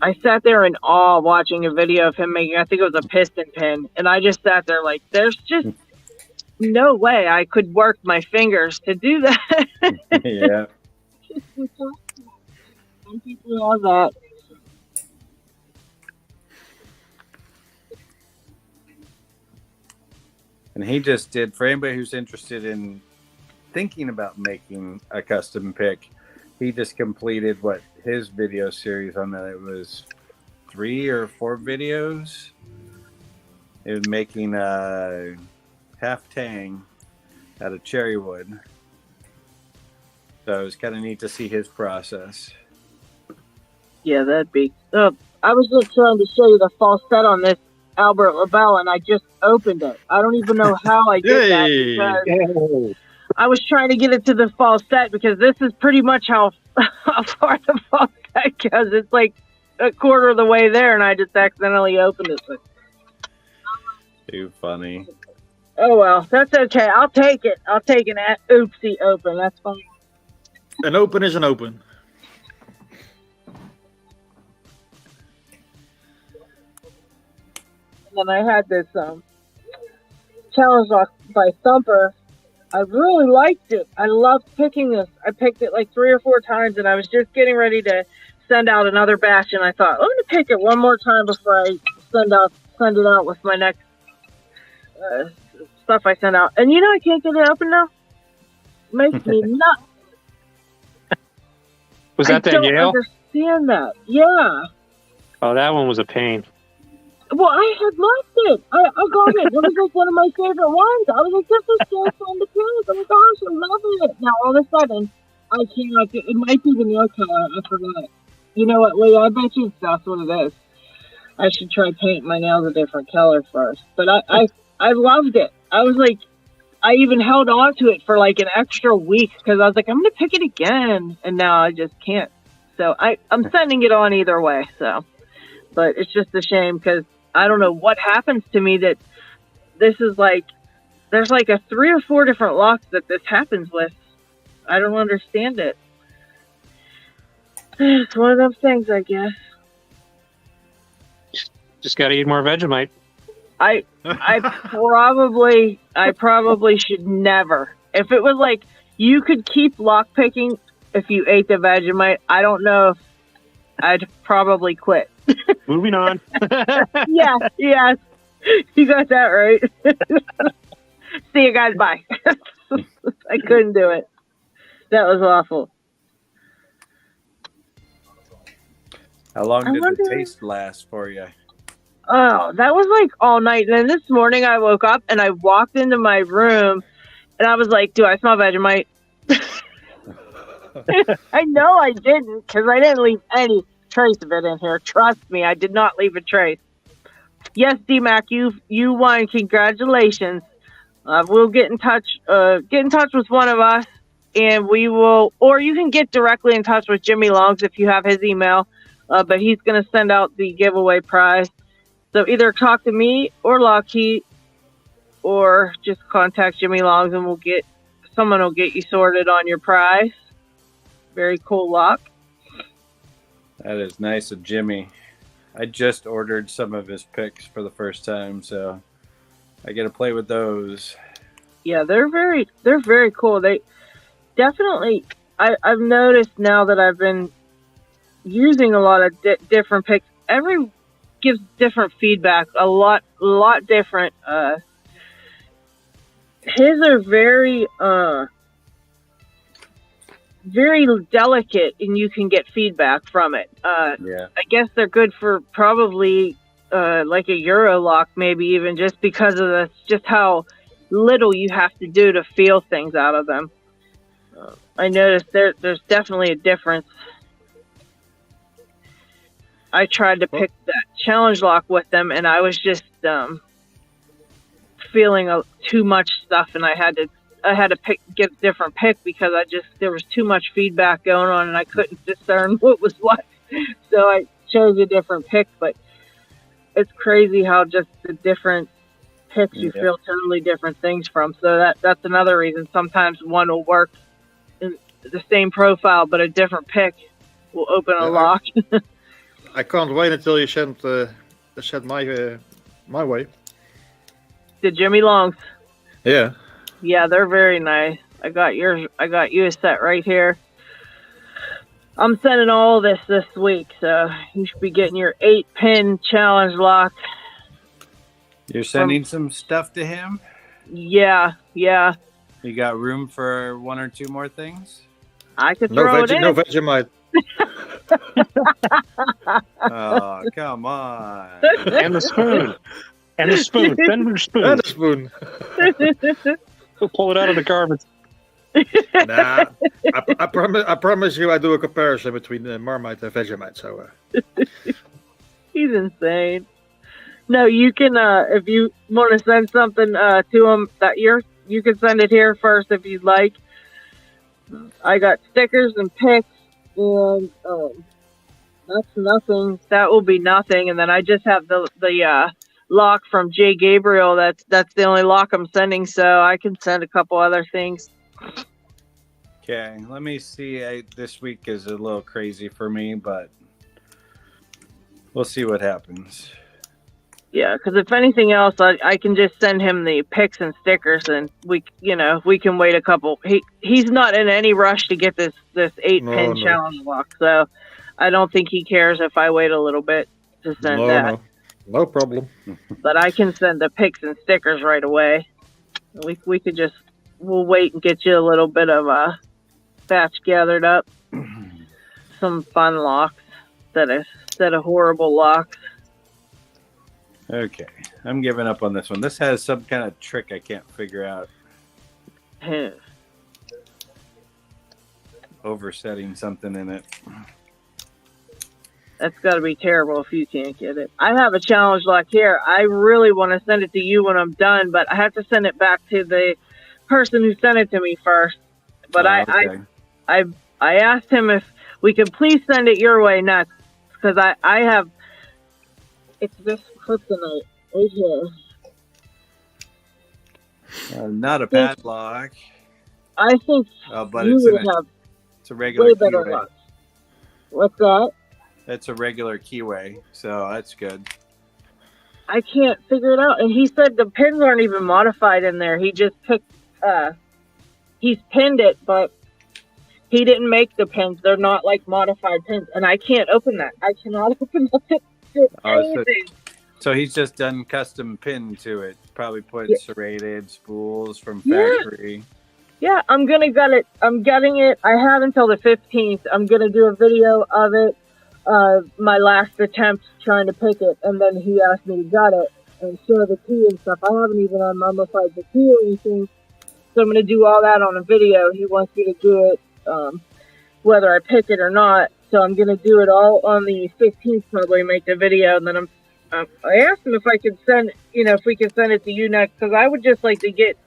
I sat there in awe watching a video of him making, I think it was a piston pin, and I just sat there like, there's just no way I could work my fingers to do that. Yeah. Some people have that. And he just did, for anybody who's interested in thinking about making a custom pick, he just completed his video series on that. It was 3 or 4 videos. It was making a half tang out of cherry wood. So it was kind of neat to see his process. Yeah, that'd be. I was just trying to show you the false set on this Albert LaBelle, and I just opened it. I don't even know how I did that because I was trying to get it to the false set because this is pretty much how far the false set goes. It's like a quarter of the way there, and I just accidentally opened it. Too funny. Oh well, that's okay. I'll take it. I'll take an oopsie open. That's fine. An open is an open. And then I had this challenge lock by Thumper. I really liked it. I loved picking this. I picked it like 3 or 4 times, and I was just getting ready to send out another batch, and I thought, I'm going to pick it one more time before I send it out with my next stuff I sent out. And I can't get it open now. Makes me nuts. Was that I don't Yale? understand that. Yeah. Oh, that one was a pain. Well, I had loved it. I got it. It was like one of my favorite ones. I was like, this is so fun to play. Oh my gosh, I love it. Now all of a sudden, I cannot get it. Might be the nail color. I forgot. You know what, Lee? I bet you that's what it is. I should try painting my nails a different color first. But I loved it. I was like, I even held on to it for like an extra week because I was like, I'm going to pick it again. And now I just can't. So I'm sending it on either way. So, but it's just a shame because I don't know what happens to me that this is like, there's like a 3 or 4 different locks that this happens with. I don't understand it. It's one of those things, I guess. Just got to eat more Vegemite. I probably should never. If it was like you could keep lockpicking if you ate the Vegemite, I don't know if I'd probably quit. Moving on. Yeah, you got that right. See you guys. Bye. I couldn't do it. That was awful. How long did the taste last for you? Oh, that was like all night. And then this morning I woke up and I walked into my room and I was like, do I smell Vegemite? I know I didn't because I didn't leave any trace of it in here. Trust me, I did not leave a trace. Yes, D-Mac, you won. Congratulations. We'll get in touch. Get in touch with one of us, and we will. Or you can get directly in touch with Jimmy Longs if you have his email. But he's going to send out the giveaway prize. So either talk to me or LockHeat, or just contact Jimmy Longs, and someone will get you sorted on your prize. Very cool lock. That is nice of Jimmy. I just ordered some of his picks for the first time, so I get to play with those. Yeah, they're very cool. They definitely. I've noticed now that I've been using a lot of different picks. Every gives different feedback. A lot different. His are very delicate, and you can get feedback from it. Yeah. I guess they're good for probably like a Euro lock, maybe even just because of just how little you have to do to feel things out of them. I noticed there's definitely a difference. I tried to pick that challenge lock with them, and I was just feeling too much stuff, and I had to get a different pick because there was too much feedback going on, and I couldn't discern what was what. So I chose a different pick. But it's crazy how just the different picks you feel totally different things from. So that's another reason. Sometimes one will work in the same profile, but a different pick will open a lock. I can't wait until you send my way. The Jimmy Longs. Yeah. Yeah, they're very nice. I got you a set right here. I'm sending all this week, so you should be getting your 8-pin challenge lock. You're sending some stuff to him? Yeah. You got room for 1 or 2 more things? I could throw it in. No Vegemite. Oh, come on. And the spoon. Send the spoon. And the spoon. We'll pull it out of the garbage. Nah, I promise you I do a comparison between Marmite and Vegemite. So He's insane. No, you can, if you want to send something to him you can send it here first if you'd like. I got stickers and picks, and that's nothing. That will be nothing. And then I just have the lock from Jay Gabriel. That's the only lock I'm sending, so I can send a couple other things. Okay, let me see. This week is a little crazy for me, but we'll see what happens. Yeah, because if anything else, I can just send him the picks and stickers, and we can wait a couple. He's not in any rush to get this 8-pin challenge lock, so I don't think he cares if I wait a little bit to send that. No problem. But I can send the picks and stickers right away. We could just, we'll wait and get you a little bit of a batch gathered up. Some fun locks instead of horrible locks. Okay, I'm giving up on this one. This has some kind of trick I can't figure out. Oversetting something in it. That's got to be terrible if you can't get it. I have a challenge lock here. I really want to send it to you when I'm done, but I have to send it back to the person who sent it to me first. But okay. I asked him if we could please send it your way next, because I have, it's this kryptonite right here. Not a padlock. I think But you it's would have it's a regular way better keyway. luck. What's that? It's a regular keyway, so that's good. I can't figure it out. And he said the pins aren't even modified in there. He just picked, he's pinned it, but he didn't make the pins. They're not like modified pins. And I can't open that. I cannot open that. So he's just done custom pin to it. Probably put serrated spools from factory. Yeah, I'm gonna get it. I'm getting it. I have until the 15th. I'm gonna do a video of it. My last attempt trying to pick it, and then he asked me to get it and show the key and stuff. I haven't even unmummified the key or anything, so I'm gonna do all that on a video. He wants me to do it, whether I pick it or not. So I'm gonna do it all on the 15th. Probably make the video, and then I asked him if I could send, if we could send it to you next, because I would just like to get,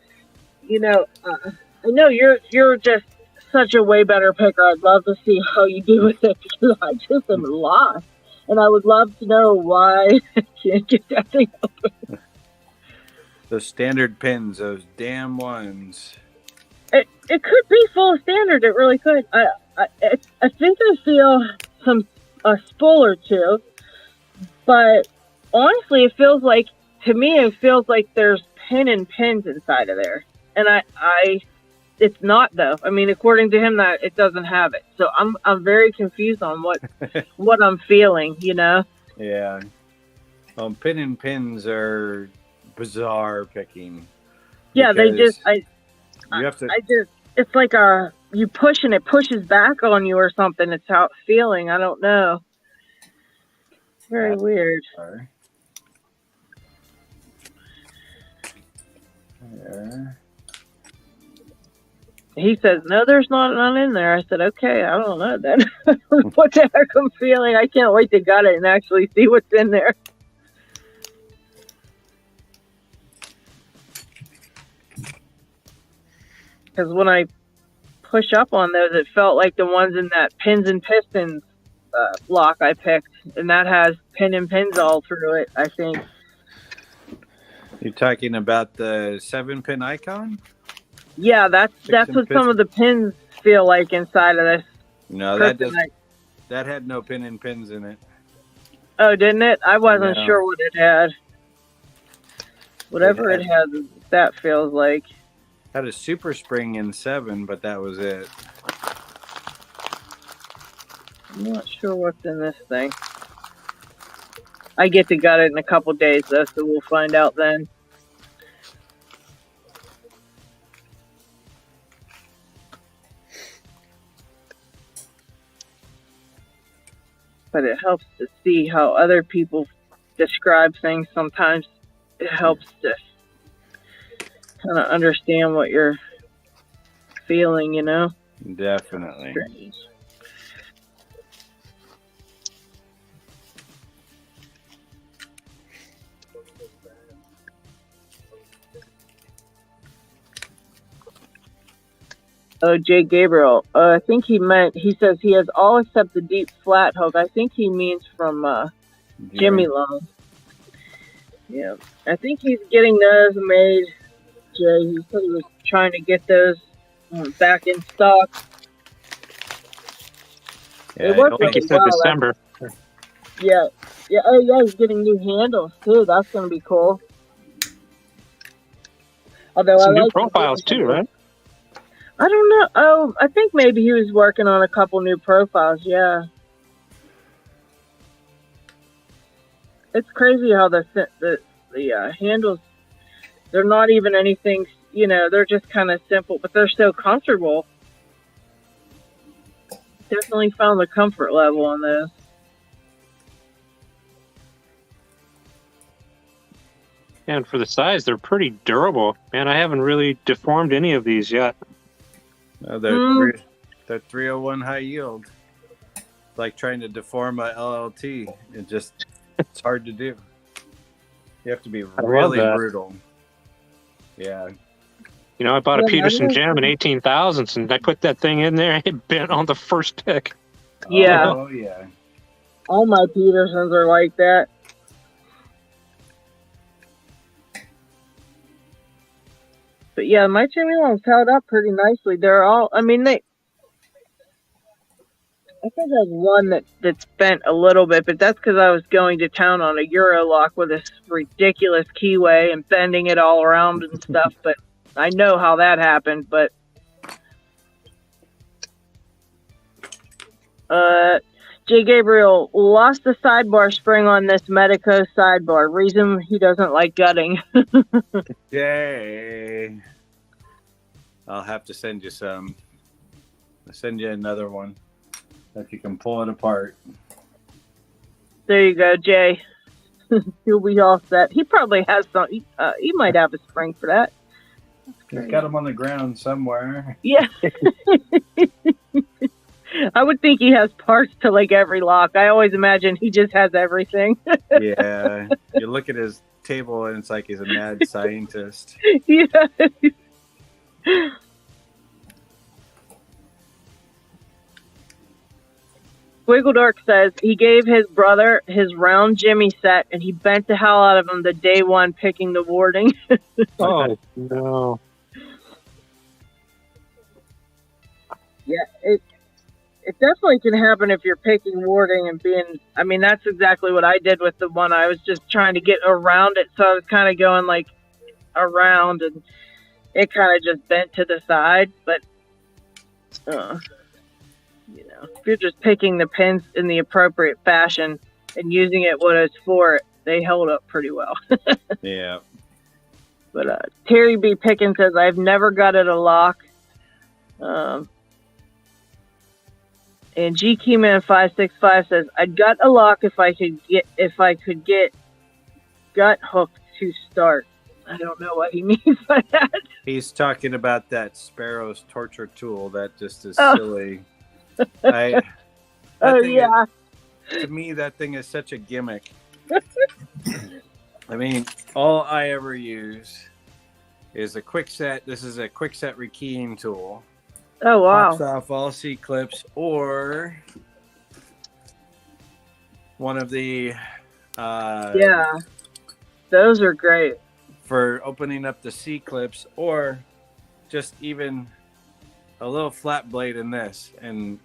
I know you're just such a way better picker. I'd love to see how you do with it, because I just am lost. And I would love to know why I can't get that thing open. Those standard pins, those damn ones. It could be full standard. It really could. I think I feel a spool or two, but honestly, to me, it feels like there's pin and pins inside of there. And it's not though. I mean, according to him, that it doesn't have it. So I'm very confused on what I'm feeling. Yeah. Pin and pins are bizarre picking. Yeah, they just it's like you push and it pushes back on you or something. It's how it's feeling. I don't know. Very weird. Yeah. He says, no, there's none in there. I said, okay, I don't know then. What the heck I'm feeling. I can't wait to get it and actually see what's in there. Because when I push up on those, it felt like the ones in that pins and pistons lock I picked. And that has pin and pins all through it, I think. You're talking about the 7-pin icon? Yeah, that's what some of the pins feel like inside of this. No, that had no pin and pins in it. Oh, didn't it? I wasn't sure what it had. Whatever it had, that feels like. Had a super spring in 7, but that was it. I'm not sure what's in this thing. I get to gut it in a couple days, though, so we'll find out then. But it helps to see how other people describe things. Sometimes it helps to kind of understand what you're feeling, Definitely. Strange. Oh, Jay Gabriel. I think he says he has all except the deep flat hook. I think he means from Jimmy Long. Yeah. I think he's getting those made, Jay. He said he was trying to get those back in stock. Yeah, I think he said December. Yeah. Yeah. Oh, yeah. He's getting new handles, too. That's going to be cool. Although some new profiles, too, right? I don't know. Oh, I think maybe he was working on a couple new profiles. Yeah. It's crazy how the handles, they're not even anything, they're just kind of simple, but they're so comfortable. Definitely found the comfort level on this. And for the size, they're pretty durable. Man, I haven't really deformed any of these yet. They're 301 high yield. It's like trying to deform a LLT. It's hard to do. You have to be really brutal. Yeah. I bought a Peterson Gem in 18,000s, and I put that thing in there, it bent on the first pick. Yeah. Oh, yeah. All my Petersons are like that. But yeah, my Jimmy Longs held up pretty nicely. They're all, I think there's one that's bent a little bit, but that's because I was going to town on a Euro lock with this ridiculous keyway and bending it all around and stuff, but I know how that happened. But J. Gabriel lost the sidebar spring on this Medico sidebar. Reason he doesn't like gutting. Yay. I'll have to send you some. I'll send you another one if you can pull it apart. There you go, Jay. He'll be all set. He probably has some. He might have a spring for that. He's got them on the ground somewhere. Yeah. I would think he has parts to like every lock. I always imagine he just has everything. Yeah. You look at his table and it's like he's a mad scientist. Yeah. Wiggle Dark says he gave his brother his round Jimmy set and he bent the hell out of him the day one picking the warding. Oh, no. Yeah, it definitely can happen if you're picking warding and being, that's exactly what I did with the one. I was just trying to get around it, so I was kind of going like around and it kind of just bent to the side. But, if you're just picking the pins in the appropriate fashion and using it what it's for, they held up pretty well. Yeah. But Terry B. Pickens says, I've never gutted a lock. And G Keyman 565 says, I'd gut a lock if I could get gut hooked to start. I don't know what he means by that. He's talking about that Sparrow's torture tool. That just is silly. To me, that thing is such a gimmick. All I ever use is a quick set. This is a quick set rekeying tool. Oh, wow. Pops off all C clips or one of the those are great for opening up the C clips, or just even a little flat blade in this. And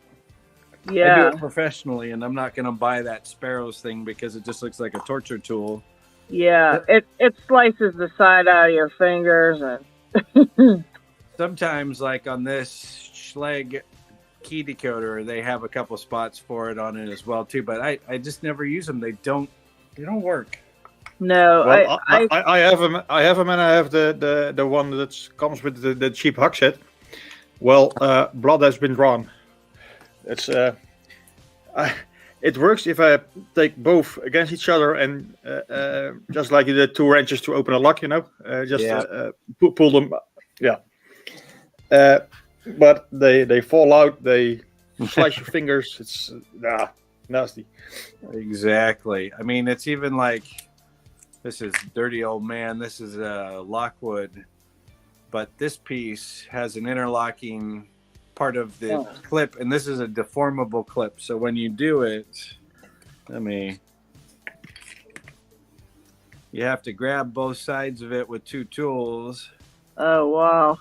I do it professionally, and I'm not going to buy that Sparrows thing because it just looks like a torture tool. Yeah, it slices the side out of your fingers. And sometimes, like on this Schlage key decoder, they have a couple spots for it on it as well too. But I just never use them. They don't work. No, well, I have them. I have them, and I have the one that comes with the cheap hack set. Well, blood has been drawn. It's it works if I take both against each other and just like you did 2 wrenches to open a lock, pull them. Yeah. But they fall out. They slice your fingers. It's nasty. Exactly. It's even like, this is dirty old man. This is Lockwood, but this piece has an interlocking part of the clip, and this is a deformable clip. So when you do it, you have to grab both sides of it with 2 tools. Oh, wow.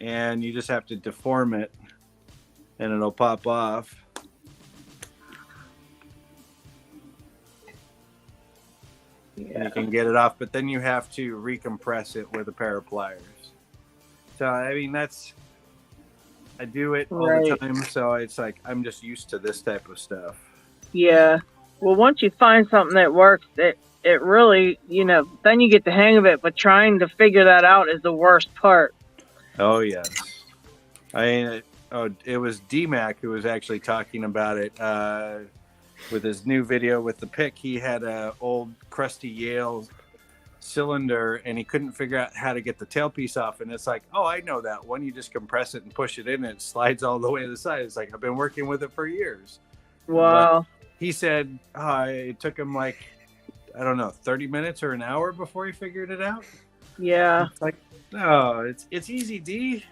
And you just have to deform it, and it'll pop off. Yeah. And you can get it off, but then you have to recompress it with a pair of pliers. So, I do it all the time, so it's like I'm just used to this type of stuff. Yeah. Well, once you find something that works, it really, then you get the hang of it. But trying to figure that out is the worst part. Oh yes. It was DMAC who was actually talking about it with his new video with the pick. He had a old crusty Yale cylinder and he couldn't figure out how to get the tailpiece off. And it's like, oh, I know that one. You just compress it and push it in and it slides all the way to the side. It's like, I've been working with it for years. Wow. But he said it took him like, I don't know, 30 minutes or an hour before he figured it out. Yeah. It's like, no, it's easy, D.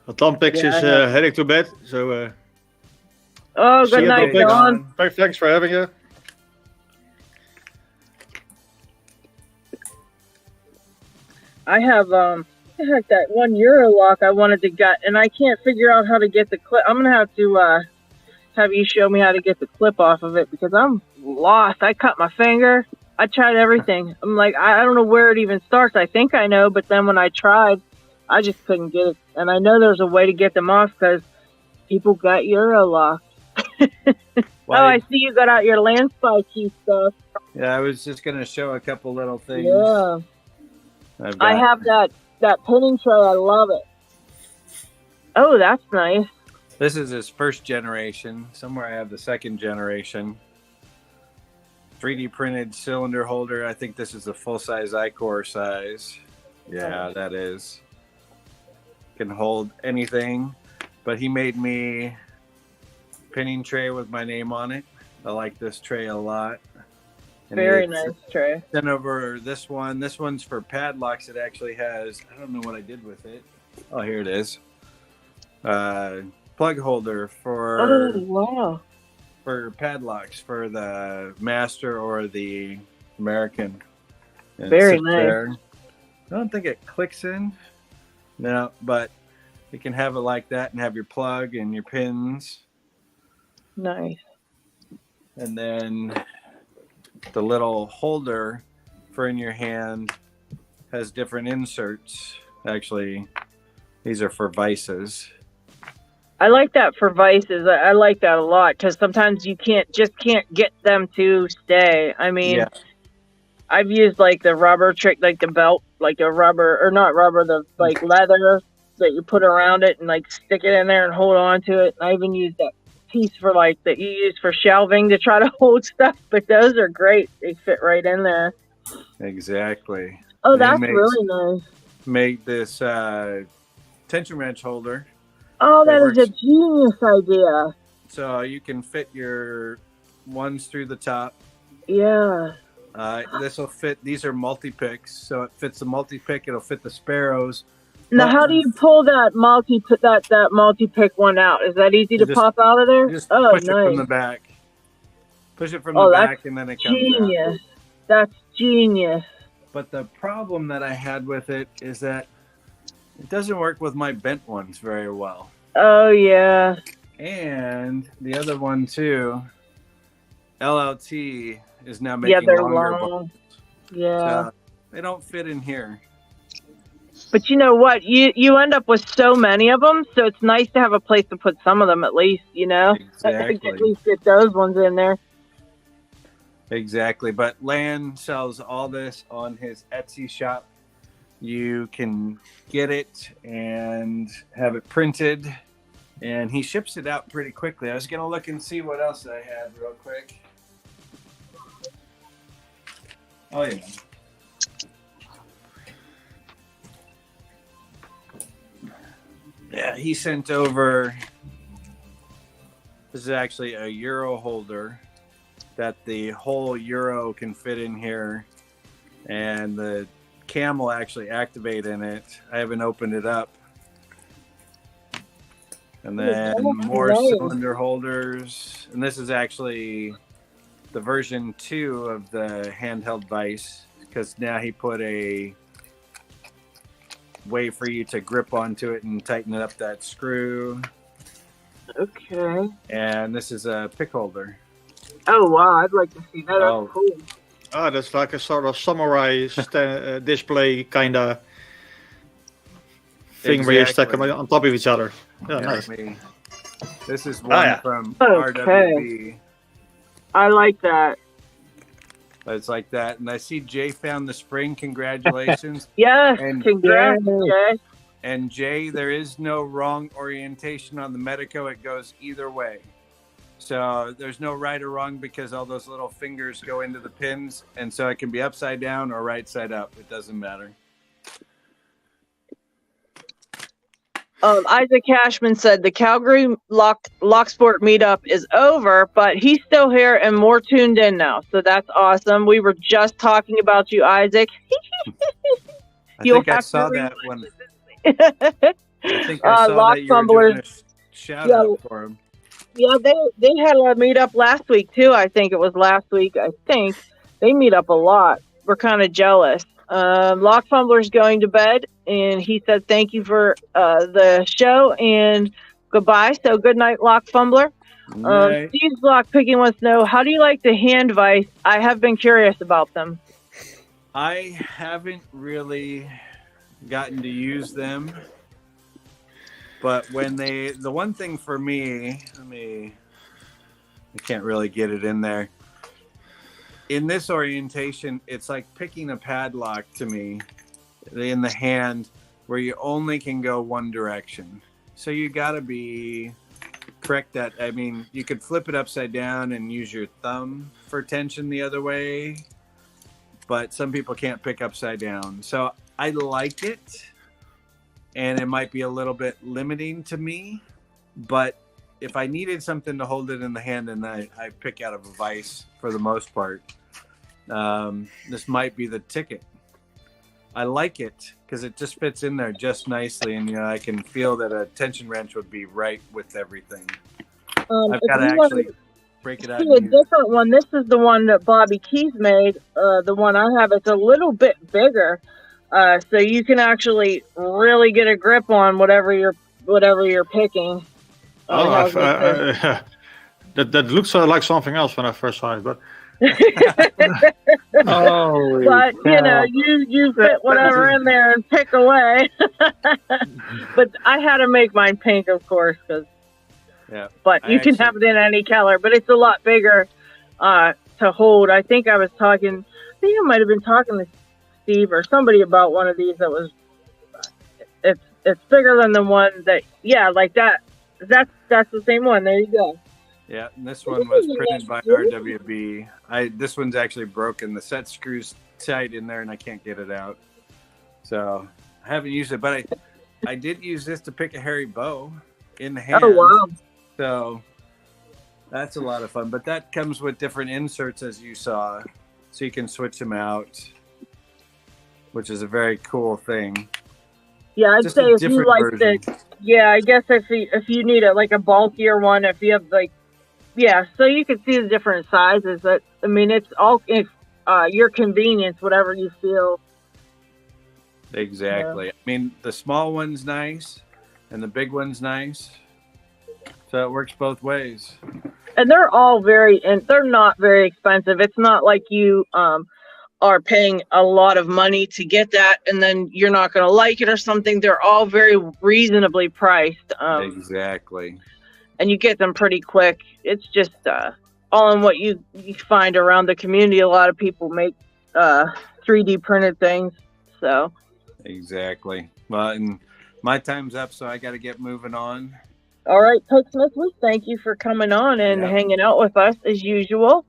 Lockpicks is heading to bed, so oh, see good you, night, Lockpicks. Don. Hey, thanks for having you. I have that €1 lock I wanted to get, and I can't figure out how to get the clip. I'm gonna have to have you show me how to get the clip off of it because I'm lost. I cut my finger. I tried everything. I'm like, I don't know where it even starts. I think I know, but then when I tried, I just couldn't get it. And I know there's a way to get them off because people got Euro locks. Oh, I see you got out your land spy key stuff. Yeah, I was just gonna show a couple little things. Yeah. I have that pinning tray. I love it. Oh, that's nice. This is his first generation. Somewhere I have the second generation. 3D printed cylinder holder. I think this is the full size I-Core size. Yeah, that is. Can hold anything. But he made me pinning tray with my name on it. I like this tray a lot. And very nice tray. Then over this one. This one's for padlocks. It actually has, I don't know what I did with it. Oh, here it is. Plug holder for padlocks for the Master or the American. And very nice. There. I don't think it clicks in. No, but you can have it like that and have your plug and your pins. Nice. And then the little holder for in your hand has different inserts. Actually, these are for vices. I like that for vices. I like that a lot because sometimes you can't get them to stay. I mean, yeah. I've used like the rubber trick, like the belt, like the rubber or not rubber, the like leather that you put around it and like stick it in there and hold on to it. And I even used that piece for like that you use for shelving to try to hold stuff, but those are great. They fit right in there. Exactly. Oh, that's really nice. Made this tension wrench holder. Oh, that is a genius idea. So you can fit your ones through the top. Yeah. This will fit. These are multi-picks, so it fits the multi-pick. It'll fit the sparrows. Now, how do you pull that multi-pick one out? Is that easy to pop out of there? Just push it from the back. Push it from the back, and then it comes out. That's genius. But the problem that I had with it is that it doesn't work with my bent ones very well. Oh, yeah. And the other one, too, LLT is now making longer bolts. Yeah. So they don't fit in here. But you know what? You end up with so many of them, so it's nice to have a place to put some of them at least, you know? Exactly. At least get those ones in there. Exactly. But Lan sells all this on his Etsy shop. You can get it and have it printed, and he ships it out pretty quickly. I was going to look and see what else I had real quick. Oh, yeah. Yeah, he sent over, this is actually a Euro holder that the whole Euro can fit in here, and the cam will actually activate in it. I haven't opened it up. And then more cylinder holders. And this is actually the version 2 of the handheld vise, because now he put a way for you to grip onto it and tighten it up that screw. Okay. And this is a pick holder. Oh, wow. I'd like to see that. That's cool. Oh, that's like a sort of samurai display kind of thing where you stack them on top of each other. Yeah, nice. This is one from RWB. I like that. But it's like that. And I see Jay found the spring. Congratulations. Yes, And- congrats, Jay. And Jay, there is no wrong orientation on the Medico. It goes either way. So there's no right or wrong because all those little fingers go into the pins. And so it can be upside down or right side up. It doesn't matter. Isaac Cashman said the Calgary Locksport meetup is over, but he's still here and more tuned in now. So that's awesome. We were just talking about you, Isaac. I think I saw that one. I think I saw Lock that you were doing a shout out for him. Yeah, they had a meetup last week too. I think it was last week. I think they meet up a lot. We're kind of jealous. Lock Fumbler's going to bed, and he said thank you for the show and goodbye. So good night, Lock Fumbler. Steve's Lockpicking wants to know, how do you like the hand vise? I have been curious about them. I haven't really gotten to use them, but when the one thing for me, I can't really get it in there. In this orientation, it's like picking a padlock to me in the hand where you only can go one direction. So you got to be correct that. I mean, you could flip it upside down and use your thumb for tension the other way, but some people can't pick upside down. So I like it, and it might be a little bit limiting to me, but if I needed something to hold it in the hand, and I pick out of a vise for the most part, this might be the ticket. I like it because it just fits in there just nicely, and I can feel that a tension wrench would be right with everything. I've got to actually break it out. See a different one. This is the one that Bobby Keys made. The one I have, it's a little bit bigger, so you can actually really get a grip on whatever you're picking. That looks like something else when I first saw it, but. But you fit whatever in there and pick away. But I had to make mine pink, of course, but you can have it in any color. But it's a lot bigger to hold. I think I might have been talking to Steve or somebody about one of these that was. It's bigger than the one that like that. That's the same one. There you go. Yeah, and this one was printed by RWB. This one's actually broken. The set screws tight in there, and I can't get it out. So I haven't used it, but I did use this to pick a hairy bow in the hand. Oh, wow. So that's a lot of fun. But that comes with different inserts, as you saw, so you can switch them out, which is a very cool thing. Yeah, I'd Just say a if you different like version. I guess if you need a bulkier one, if you have so you can see the different sizes. But I mean, it's all your convenience, whatever you feel. Exactly. Yeah. I mean, the small one's nice, and the big one's nice, so it works both ways. And they're all they're not very expensive. It's not like you are paying a lot of money to get that, and then you're not going to like it or something. They're all very reasonably priced. Exactly. And you get them pretty quick. It's just all in what you find around the community. A lot of people make 3D printed things. So exactly. Well, and my time's up, so I got to get moving on. All right, Peg Smith, we thank you for coming on and hanging out with us as usual.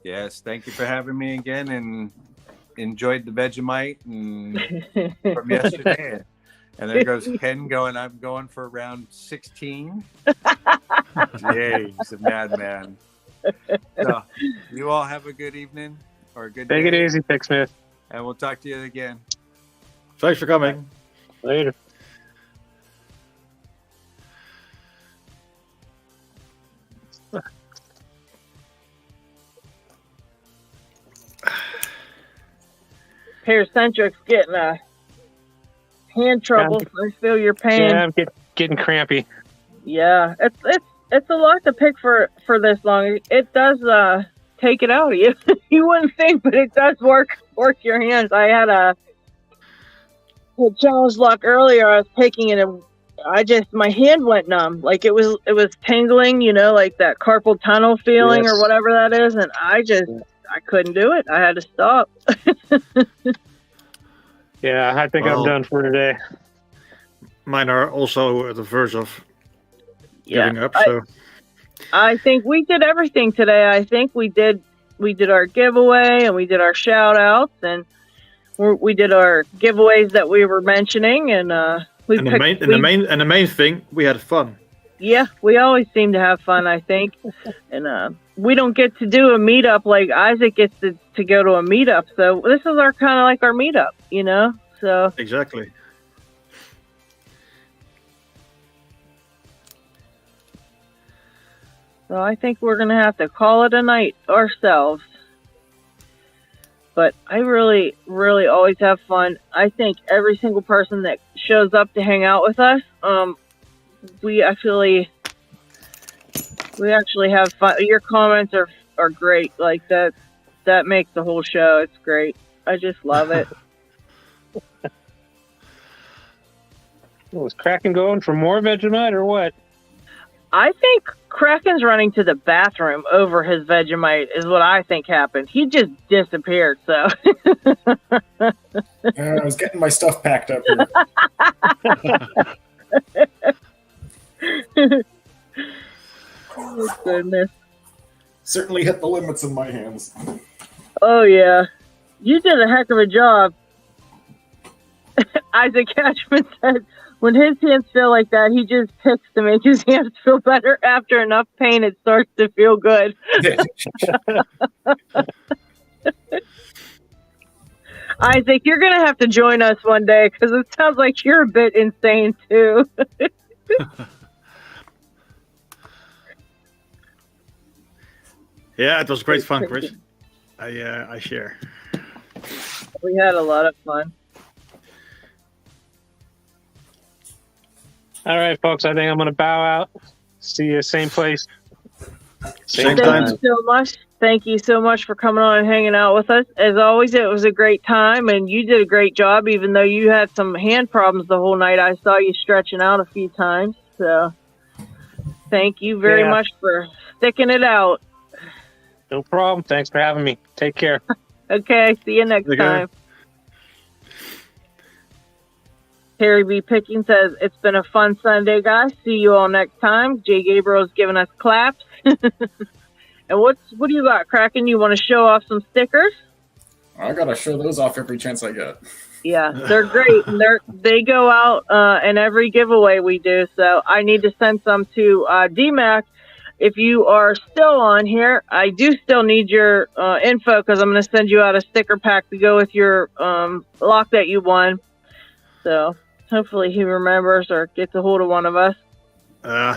Yes, thank you for having me again, and enjoyed the Vegemite from yesterday. And there goes Ken going, I'm going for round 16. Yay, he's a madman. So, you all have a good evening or a good day. Take it easy, Pick Smith. And we'll talk to you again. Thanks for coming. Later. Paracentric's getting a hand trouble. I feel your pain. Yeah, I'm getting crampy. Yeah, it's a lot to pick for this long. It does take it out of you. You wouldn't think, but it does work your hands. I had a challenge lock earlier. I was picking it, and my hand went numb. Like it was tingling, like that carpal tunnel feeling or whatever that is. And I couldn't do it. I had to stop. Yeah, I think I'm done for today. Mine are also at the verge of giving up. So I think we did everything today. I think we did our giveaway and we did our shout outs and we did our giveaways that we were mentioning and the main thing, we had fun. Yeah, we always seem to have fun, I think. And we don't get to do a meetup like Isaac gets to go to a meetup. So this is our kind of like our meetup, you know? So Exactly. So I think we're going to have to call it a night ourselves. But I really, really always have fun. I think every single person that shows up to hang out with us, we actually have fun. Your comments are great. Like that makes the whole show. It's great. I just love it. Was Kraken going for more Vegemite or what? I think Kraken's running to the bathroom over his Vegemite is what I think happened. He just disappeared, so. I was getting my stuff packed up here. Oh, goodness. Certainly hit the limits in my hands. Oh, yeah. You did a heck of a job. Isaac Cashman said, when his hands feel like that, he just picks to make his hands feel better. After enough pain, it starts to feel good. Isaac, you're going to have to join us one day because it sounds like you're a bit insane, too. Yeah, it was great fun, Chris. I share. We had a lot of fun. All right, folks, I think I'm going to bow out. See you same place. Same time. Thank you so much. Thank you so much for coming on and hanging out with us. As always, it was a great time, and you did a great job, even though you had some hand problems the whole night. I saw you stretching out a few times. So thank you very much for sticking it out. No problem. Thanks for having me. Take care. Okay, see you next time. Terry B. Picking says, it's been a fun Sunday, guys. See you all next time. Jay Gabriel's giving us claps. And what do you got, Kraken? You want to show off some stickers? I got to show those off every chance I get. Yeah, they're great. They go out in every giveaway we do. So I need to send some to DMAC. If you are still on here, I do still need your info because I'm going to send you out a sticker pack to go with your lock that you won. So hopefully he remembers or gets a hold of one of us.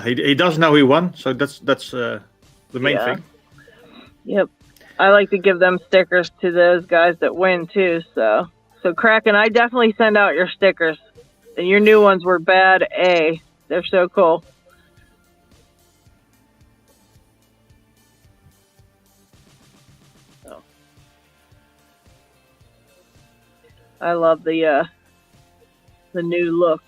He does know he won, so that's the main thing. Yep. I like to give them stickers to those guys that win too. So Kraken, I definitely send out your stickers. And your new ones were bad A. They're so cool. So I love the new look.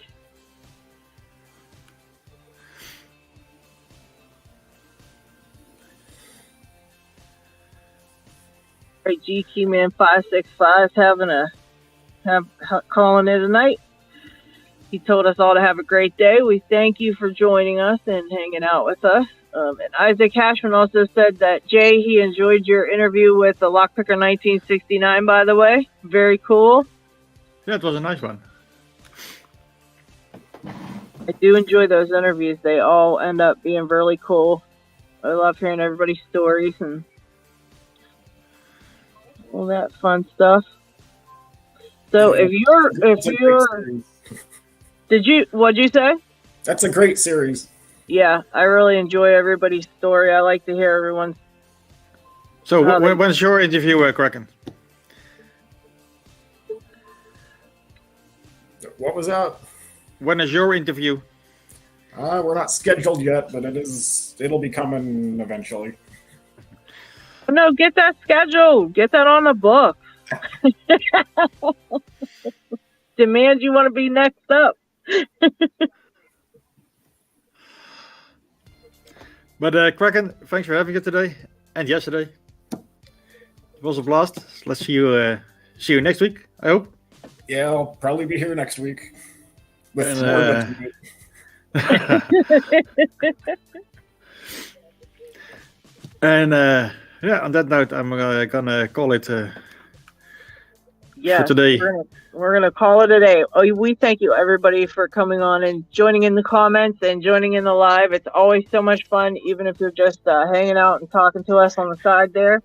Right, GQ Man 565 calling it a night. He told us all to have a great day. We thank you for joining us and hanging out with us. And Isaac Cashman also said that Jay, he enjoyed your interview with the Lockpicker 1969. By the way, very cool. Yeah, it was a nice one. I do enjoy those interviews. They all end up being really cool. I love hearing everybody's stories and all that fun stuff. So what'd you say? That's a great series. Yeah, I really enjoy everybody's story. I like to hear everyone's. So when's your interview, Kraken? What was that? When is your interview? We're not scheduled yet, but it'll be coming eventually. No, get that scheduled. Get that on the book. Demand you want to be next up. But Kraken, thanks for having it today and yesterday. It was a blast. Let's see you next week, I hope. Yeah, I'll probably be here next week with And, more And on that note, I'm gonna call it for Yeah, today. we're gonna call it a day. Oh, we thank you everybody for coming on and joining in the comments and joining in the live. It's always so much fun, even if you're just hanging out and talking to us on the side there.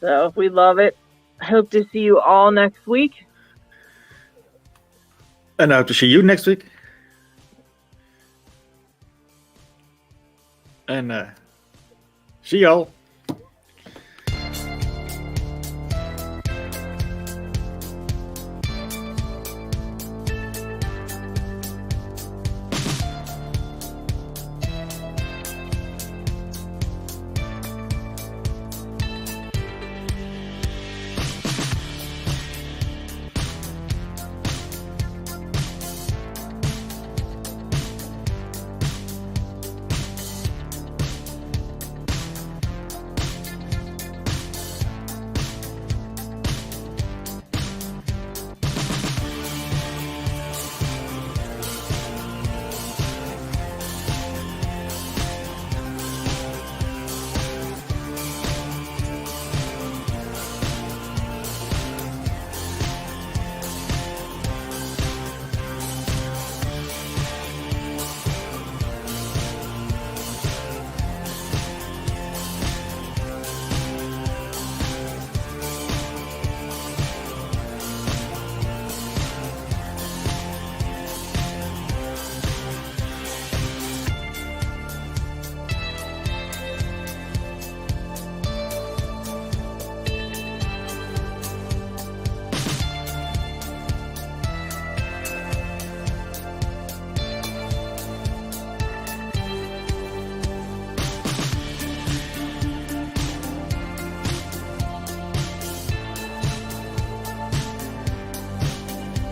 So we love it. I hope to see you all next week. And I hope to see you next week. And see y'all.